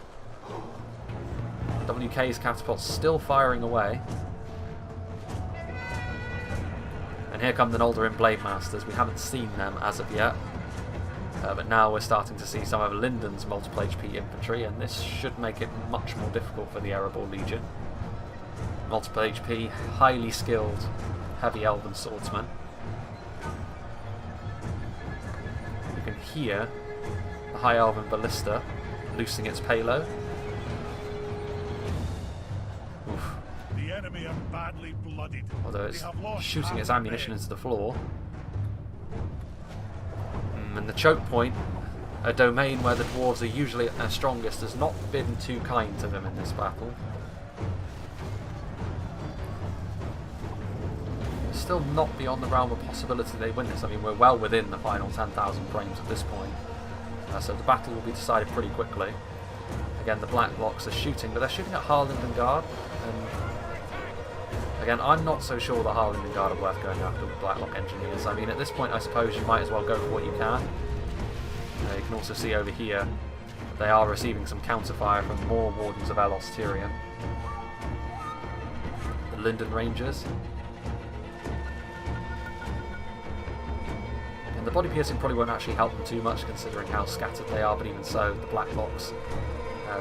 WK's catapult's still firing away. And here come the Noldorin Blade Masters. We haven't seen them as of yet. But now we're starting to see some of Linden's multiple HP infantry, and this should make it much more difficult for the Erebor Legion. Multiple HP, highly skilled, heavy elven swordsmen. You can hear the High Elven Ballista loosing its payload. Oof. The enemy are badly blooded. Although it's shooting its ammunition into the floor. And the choke point, a domain where the dwarves are usually at their strongest, has not been too kind to them in this battle. still not beyond the realm of possibility they win this. I mean, we're well within the final 10,000 frames at this point. So the battle will be decided pretty quickly. Again, the Black Blocks are shooting, but they're shooting at Harlingen Guard. And again, I'm not so sure that Harlingen Guard are worth going after with Blacklock Engineers. I mean, at this point, I suppose you might as well go for what you can. You can also see over here that they are receiving some counterfire from more Wardens of Elos Tyrion. The Linden Rangers. And the body piercing probably won't actually help them too much considering how scattered they are, but even so, the Black Blocks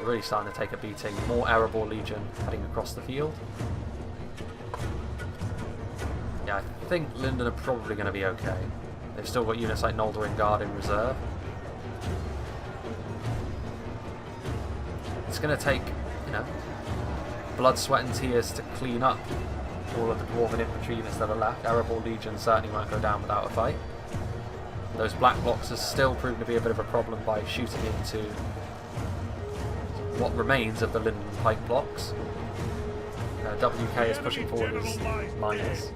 really starting to take a beating. More Erebor Legion heading across the field. Yeah, I think Linden are probably going to be okay. They've still got units like Noldorin Guard in reserve. It's going to take, you know, blood, sweat and tears to clean up all of the Dwarven infantry units that are left. Erebor Legion certainly won't go down without a fight. Those Black Blocks are still proven to be a bit of a problem by shooting into what remains of the Linden Pike blocks. WK is pushing forward his miners.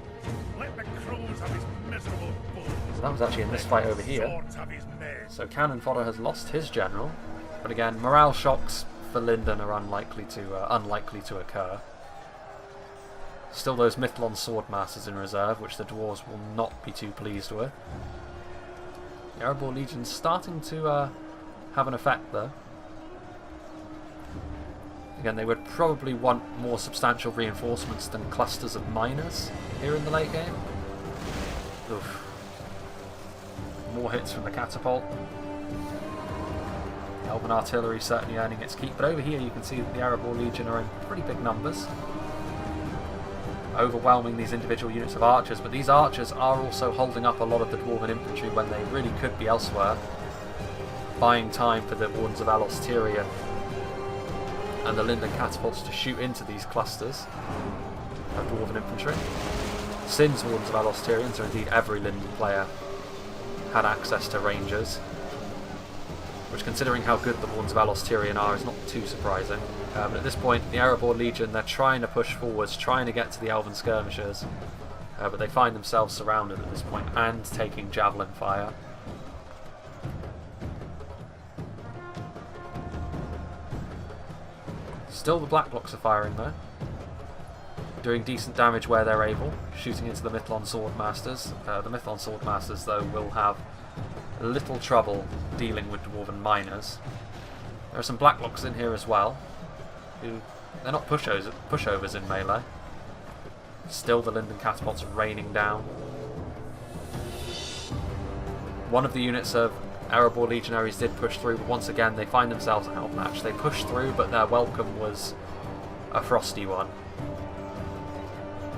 So that was actually in this fight over here. So Cannon Fodder has lost his general, but again, morale shocks for Linden are unlikely to occur. Still those Mithlon Swordmasters in reserve, which the dwarves will not be too pleased with. The Erebor Legion's starting to have an effect though. Again, they would probably want more substantial reinforcements than clusters of miners here in the late game. Oof. More hits from the catapult. Elven artillery certainly earning its keep, but over here you can see that the Erebor Legion are in pretty big numbers, overwhelming these individual units of archers, but these archers are also holding up a lot of the Dwarven infantry when they really could be elsewhere, buying time for the Wardens of Elos Tyrion and the Linden catapults to shoot into these clusters of Dwarven infantry. Since Wardens of Elos Tyrion, so indeed every Linden player had access to Rangers, which, considering how good the Wardens of Elos Tyrion are, is not too surprising. But at this point, the Erebor Legion, they're trying to push forwards, trying to get to the Elven Skirmishers, but they find themselves surrounded at this point and taking javelin fire. Still the Black Blocks are firing though, doing decent damage where they're able, shooting into the Mithlon Swordmasters. The Mithlon Swordmasters though will have little trouble dealing with Dwarven miners. There are some Black Blocks in here as well, who, they're not pushovers in melee. Still the Linden catapults raining down. One of the units of Erebor Legionaries did push through, but once again they find themselves outmatched. They pushed through, but their welcome was a frosty one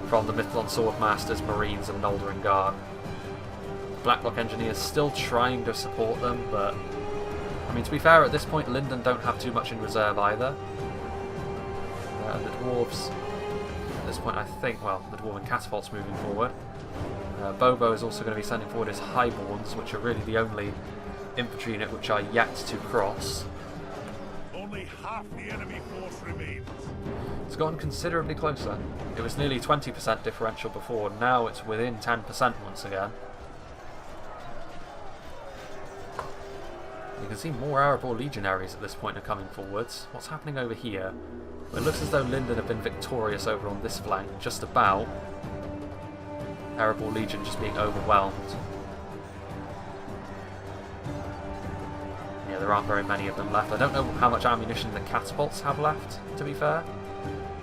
from the Mithlon Swordmasters, Marines and Noldorin Guard. Blacklock Engineers still trying to support them, but I mean, to be fair, at this point Linden don't have too much in reserve either. The dwarves at this point, I think, well, the Dwarven catapults moving forward. Bobo is also going to be sending forward his Highborns, which are really the only infantry unit which are yet to cross. Only half the enemy force remains. It's gotten considerably closer. It was nearly 20% differential before, now it's within 10% once again. You can see more Erebor Legionaries at this point are coming forwards. What's happening over here? Well, it looks as though Linden have been victorious over on this flank, just about. Erebor Legion just being overwhelmed. Yeah, there aren't very many of them left. I don't know how much ammunition the catapults have left, to be fair.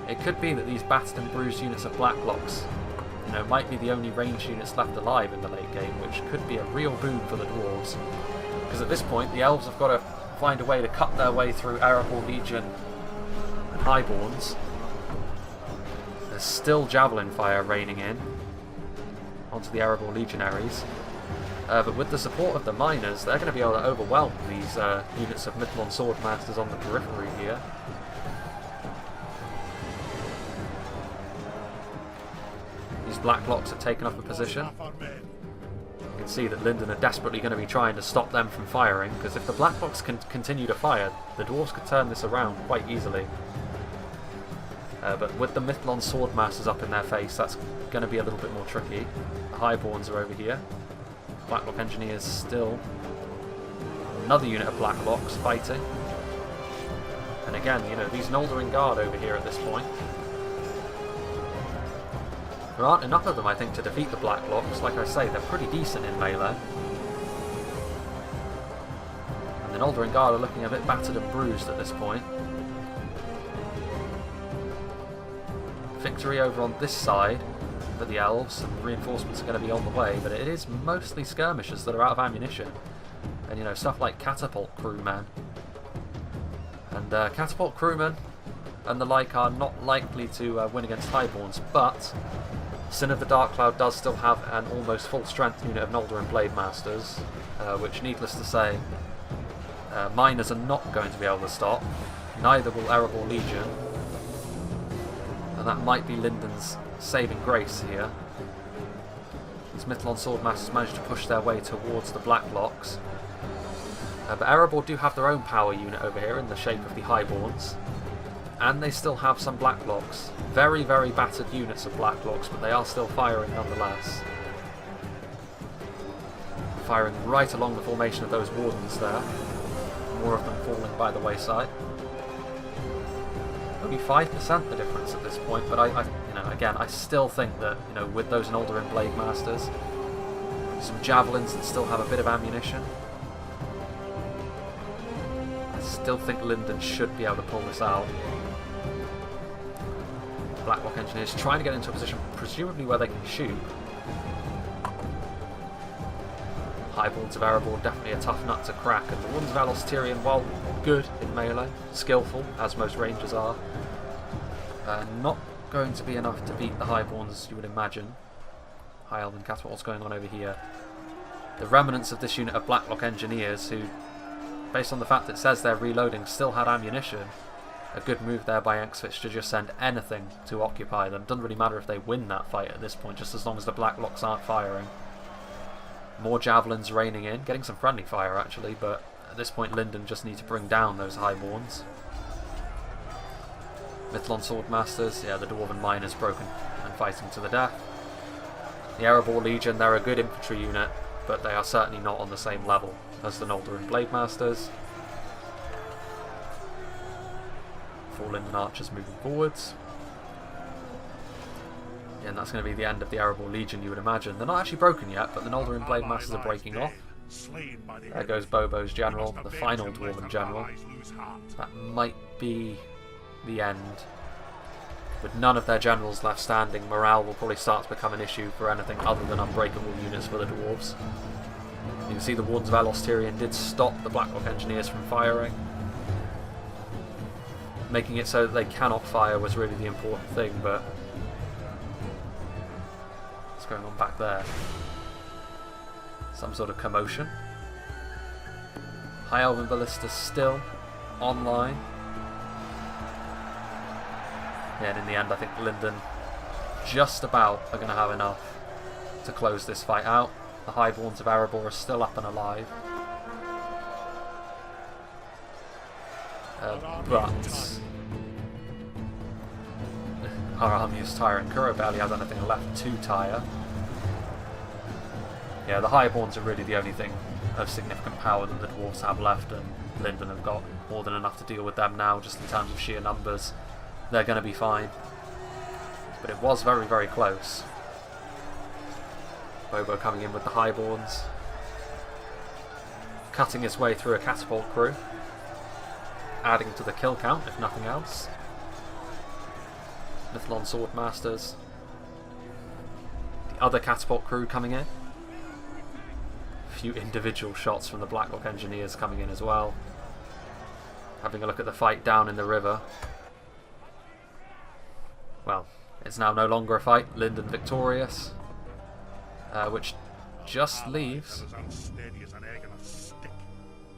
It could be that these battered and bruised units of Blacklocks, you know, might be the only ranged units left alive in the late game, which could be a real boon for the dwarves. Because at this point, the elves have got to find a way to cut their way through Erebor Legion and Highborns. There's still javelin fire raining in onto the Erebor Legionaries. But with the support of the miners, they're going to be able to overwhelm these units of Mithlon Swordmasters on the periphery here. These Blacklocks have taken up a position. You can see that Linden are desperately going to be trying to stop them from firing, because if the Blacklocks can continue to fire, the dwarves could turn this around quite easily. But with the Mithlon Swordmasters up in their face, that's going to be a little bit more tricky. The Highborns are over here. Blacklock Engineers still. Another unit of Blacklocks fighting. And again, you know, these Noldering Guard over here at this point. There aren't enough of them, I think, to defeat the Blacklocks. Like I say, they're pretty decent in melee. And the Noldering Guard are looking a bit battered and bruised at this point. Victory over on this side for the Elves, and reinforcements are going to be on the way, but it is mostly skirmishers that are out of ammunition. And, you know, stuff like catapult crewmen. And catapult crewmen and the like are not likely to win against Highborns, but Sin of the Dark Cloud does still have an almost full strength unit of Noldorin Blade Masters, which, needless to say, miners are not going to be able to stop. Neither will Erebor Legion. And that might be Linden's saving grace here. These Mithlon Swordmasters managed to push their way towards the Blacklocks. But Erebor do have their own power unit over here in the shape of the Highborns. And they still have some Blacklocks. Very, very battered units of Blacklocks, but they are still firing nonetheless. Firing right along the formation of those Wardens there. More of them falling by the wayside. Only 5% the difference at this point, but you know, again, I still think that, you know, with those Noldorin Blade Masters, some Javelins that still have a bit of ammunition, I still think Linden should be able to pull this out. Blacklock Engineers trying to get into a position, presumably where they can shoot. Highborns of Erebor definitely a tough nut to crack, and the ones of Alos Tyrion, while good in melee, skillful, as most rangers are, not going to be enough to beat the Highborns, you would imagine. High Elven Catapult, what's going on over here? The remnants of this unit of Blacklock Engineers, who, based on the fact that it says they're reloading, still had ammunition. A good move there by Exfitch to just send anything to occupy them. Doesn't really matter if they win that fight at this point, just as long as the Blacklocks aren't firing. More Javelins raining in, getting some friendly fire actually, but at this point Linden just need to bring down those Highborns. Mithlon Swordmasters, yeah, the Dwarven Miners broken and fighting to the death. The Erebor Legion, they're a good infantry unit, but they are certainly not on the same level as the Noldorin Blade Masters. 4 Linden Archers moving forwards. Yeah, and that's going to be the end of the Erebor Legion, you would imagine. They're not actually broken yet, but the Noldorin Blade Masters are breaking off. There goes Bobo's general, the final Dwarven general. That might be the end. With none of their generals left standing, morale will probably start to become an issue for anything other than unbreakable units for the Dwarves. You can see the Wardens of Alos Tyrion did stop the Blacklock Engineers from firing. Making it so that they cannot fire was really the important thing, but what's going on back there? Some sort of commotion. High Elven Ballistas still online. Yeah, and in the end I think Linden just about are going to have enough to close this fight out. The Highborns of Erebor are still up and alive. But our army is tiring. Kuro barely has anything left to tire. Yeah, the Highborns are really the only thing of significant power that the Dwarves have left, and Linden have got more than enough to deal with them now, just in terms of sheer numbers. They're going to be fine. But it was very, very close. Bobo coming in with the Highborns. Cutting his way through a catapult crew. Adding to the kill count, if nothing else. Mithlon Swordmasters. The other catapult crew coming in. A few individual shots from the Blacklock Engineers coming in as well. Having a look at the fight down in the river. Well, it's now no longer a fight. Linden victorious. Which just leaves... Unsteady as an egg on a stick.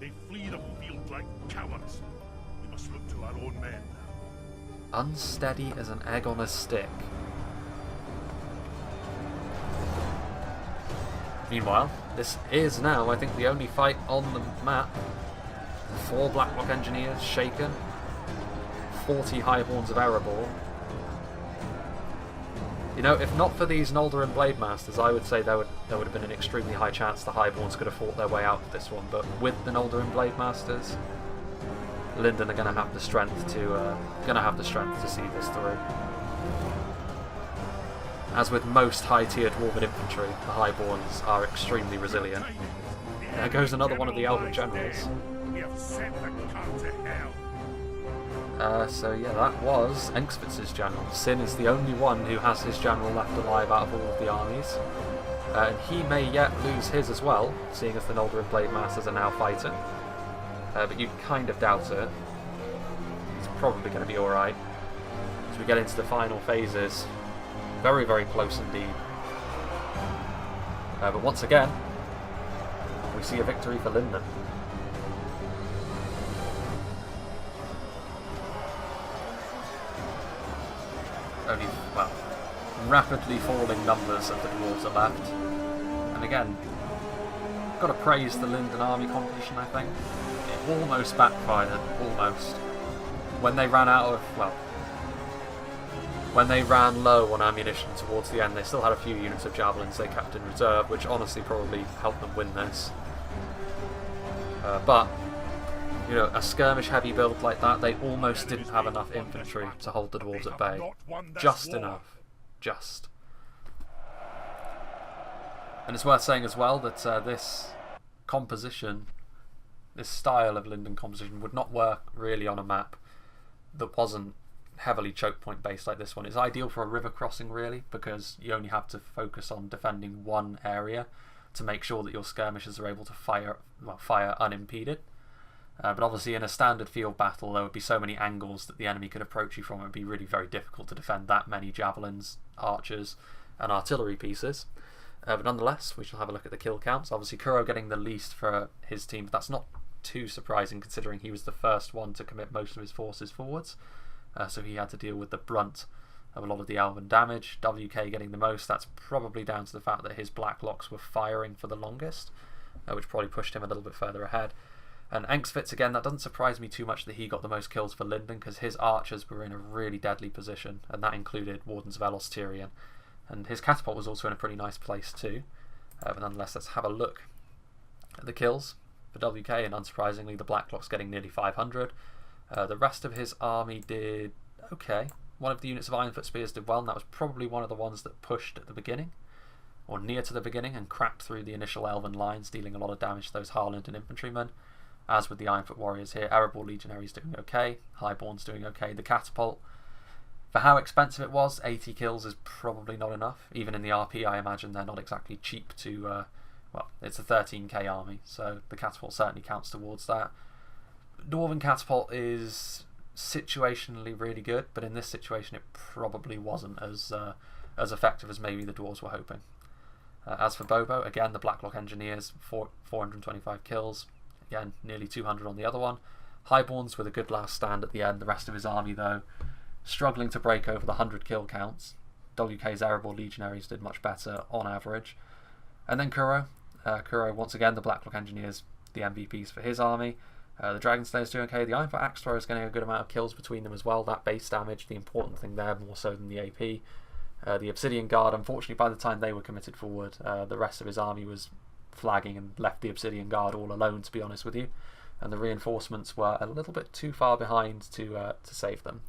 They flee the field like cowards. We must look to our own men. Unsteady as an egg on a stick. Meanwhile, this is now, I think, the only fight on the map. 4 Blacklock Engineers shaken. 40 Highborns of Erebor. You know, if not for these Noldorin Blade Masters, I would say there would have been an extremely high chance the Highborns could have fought their way out of this one. But with the Noldorin Blade Masters, Linden are going to have the strength to see this through. As with most high-tier Dwarven infantry, the Highborns are extremely resilient. There goes another one of the Elven generals. So yeah, that was Engsvitz's general. Sin is the only one who has his general left alive out of all of the armies. And he may yet lose his as well, seeing as the Noldorin Blade Masters are now fighting. But you kind of doubt it. It's probably going to be alright. As we get into the final phases, very, very close indeed. But once again, we see a victory for Linden. Only, well, rapidly falling numbers of the dwarves are left. And again, got to praise the Linden army composition, I think. It almost backfired, almost. When they ran out of, well, when they ran low on ammunition towards the end, they still had a few units of javelins they kept in reserve, which honestly probably helped them win this. But, you know, a skirmish-heavy build like that, they almost didn't have enough infantry to hold the dwarves at bay. Just enough. Just. And it's worth saying as well that this composition, this style of Linden composition, would not work really on a map that wasn't heavily choke point based like this one. It's ideal for a river crossing really, because you only have to focus on defending one area to make sure that your skirmishers are able to fire unimpeded. But obviously in a standard field battle there would be so many angles that the enemy could approach you from. It would be really very difficult to defend that many javelins, archers and artillery pieces. But nonetheless, we shall have a look at the kill counts. Obviously Kuro getting the least for his team, but that's not too surprising considering he was the first one to commit most of his forces forwards. So he had to deal with the brunt of a lot of the Elven damage. WK getting the most. That's probably down to the fact that his Blacklocks were firing for the longest, which probably pushed him a little bit further ahead. And Engsvitz, again, that doesn't surprise me too much that he got the most kills for Linden, because his archers were in a really deadly position, and that included Wardens of Elos Tyrian. And his catapult was also in a pretty nice place too. But nonetheless, let's have a look at the kills for WK, and unsurprisingly the Blacklocks getting nearly 500. The rest of his army did okay. One of the units of Ironfoot Spears did well, and that was probably one of the ones that pushed at the beginning, or near to the beginning, and cracked through the initial Elven lines, dealing a lot of damage to those Harlington infantrymen. As with the Ironfoot Warriors here, Erebor Legionaries doing okay, Highborns doing okay. The catapult, for how expensive it was, 80 kills is probably not enough. Even in the RP, I imagine they're not exactly cheap to, well, it's a 13k army, so the catapult certainly counts towards that. Dwarven catapult is situationally really good, but in this situation it probably wasn't as effective as maybe the dwarves were hoping. As for Bobo, again the Blacklock Engineers, 425 kills, again nearly 200 on the other one. Highborns with a good last stand at the end. The rest of his army though struggling to break over the 100 kill counts. WK's Erebor Legionaries did much better on average. And then Kuro, once again the Blacklock Engineers, the MVPs for his army. The Dragon Slayer's doing okay. The Ironfoot Axe Thrower is getting a good amount of kills between them as well. That base damage, the important thing there, more so than the AP. The Obsidian Guard, unfortunately, by the time they were committed forward, the rest of his army was flagging and left the Obsidian Guard all alone, to be honest with you. And the reinforcements were a little bit too far behind to save them.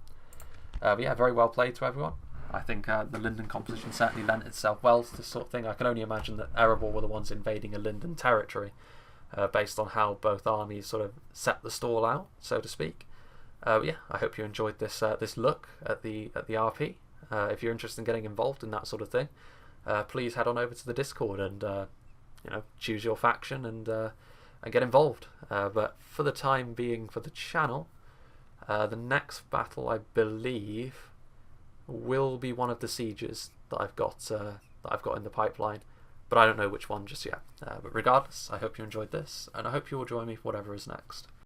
But yeah, very well played to everyone. I think the Linden composition certainly lent itself well to this sort of thing. I can only imagine that Erebor were the ones invading a Linden territory. Based on how both armies sort of set the stall out, so to speak. Yeah, I hope you enjoyed this this look at the RP. If you're interested in getting involved in that sort of thing, please head on over to the Discord and you know, choose your faction and get involved. But for the time being, for the channel, the next battle I believe will be one of the sieges that I've got in the pipeline. But I don't know which one just yet. But regardless, I hope you enjoyed this, and I hope you will join me for whatever is next.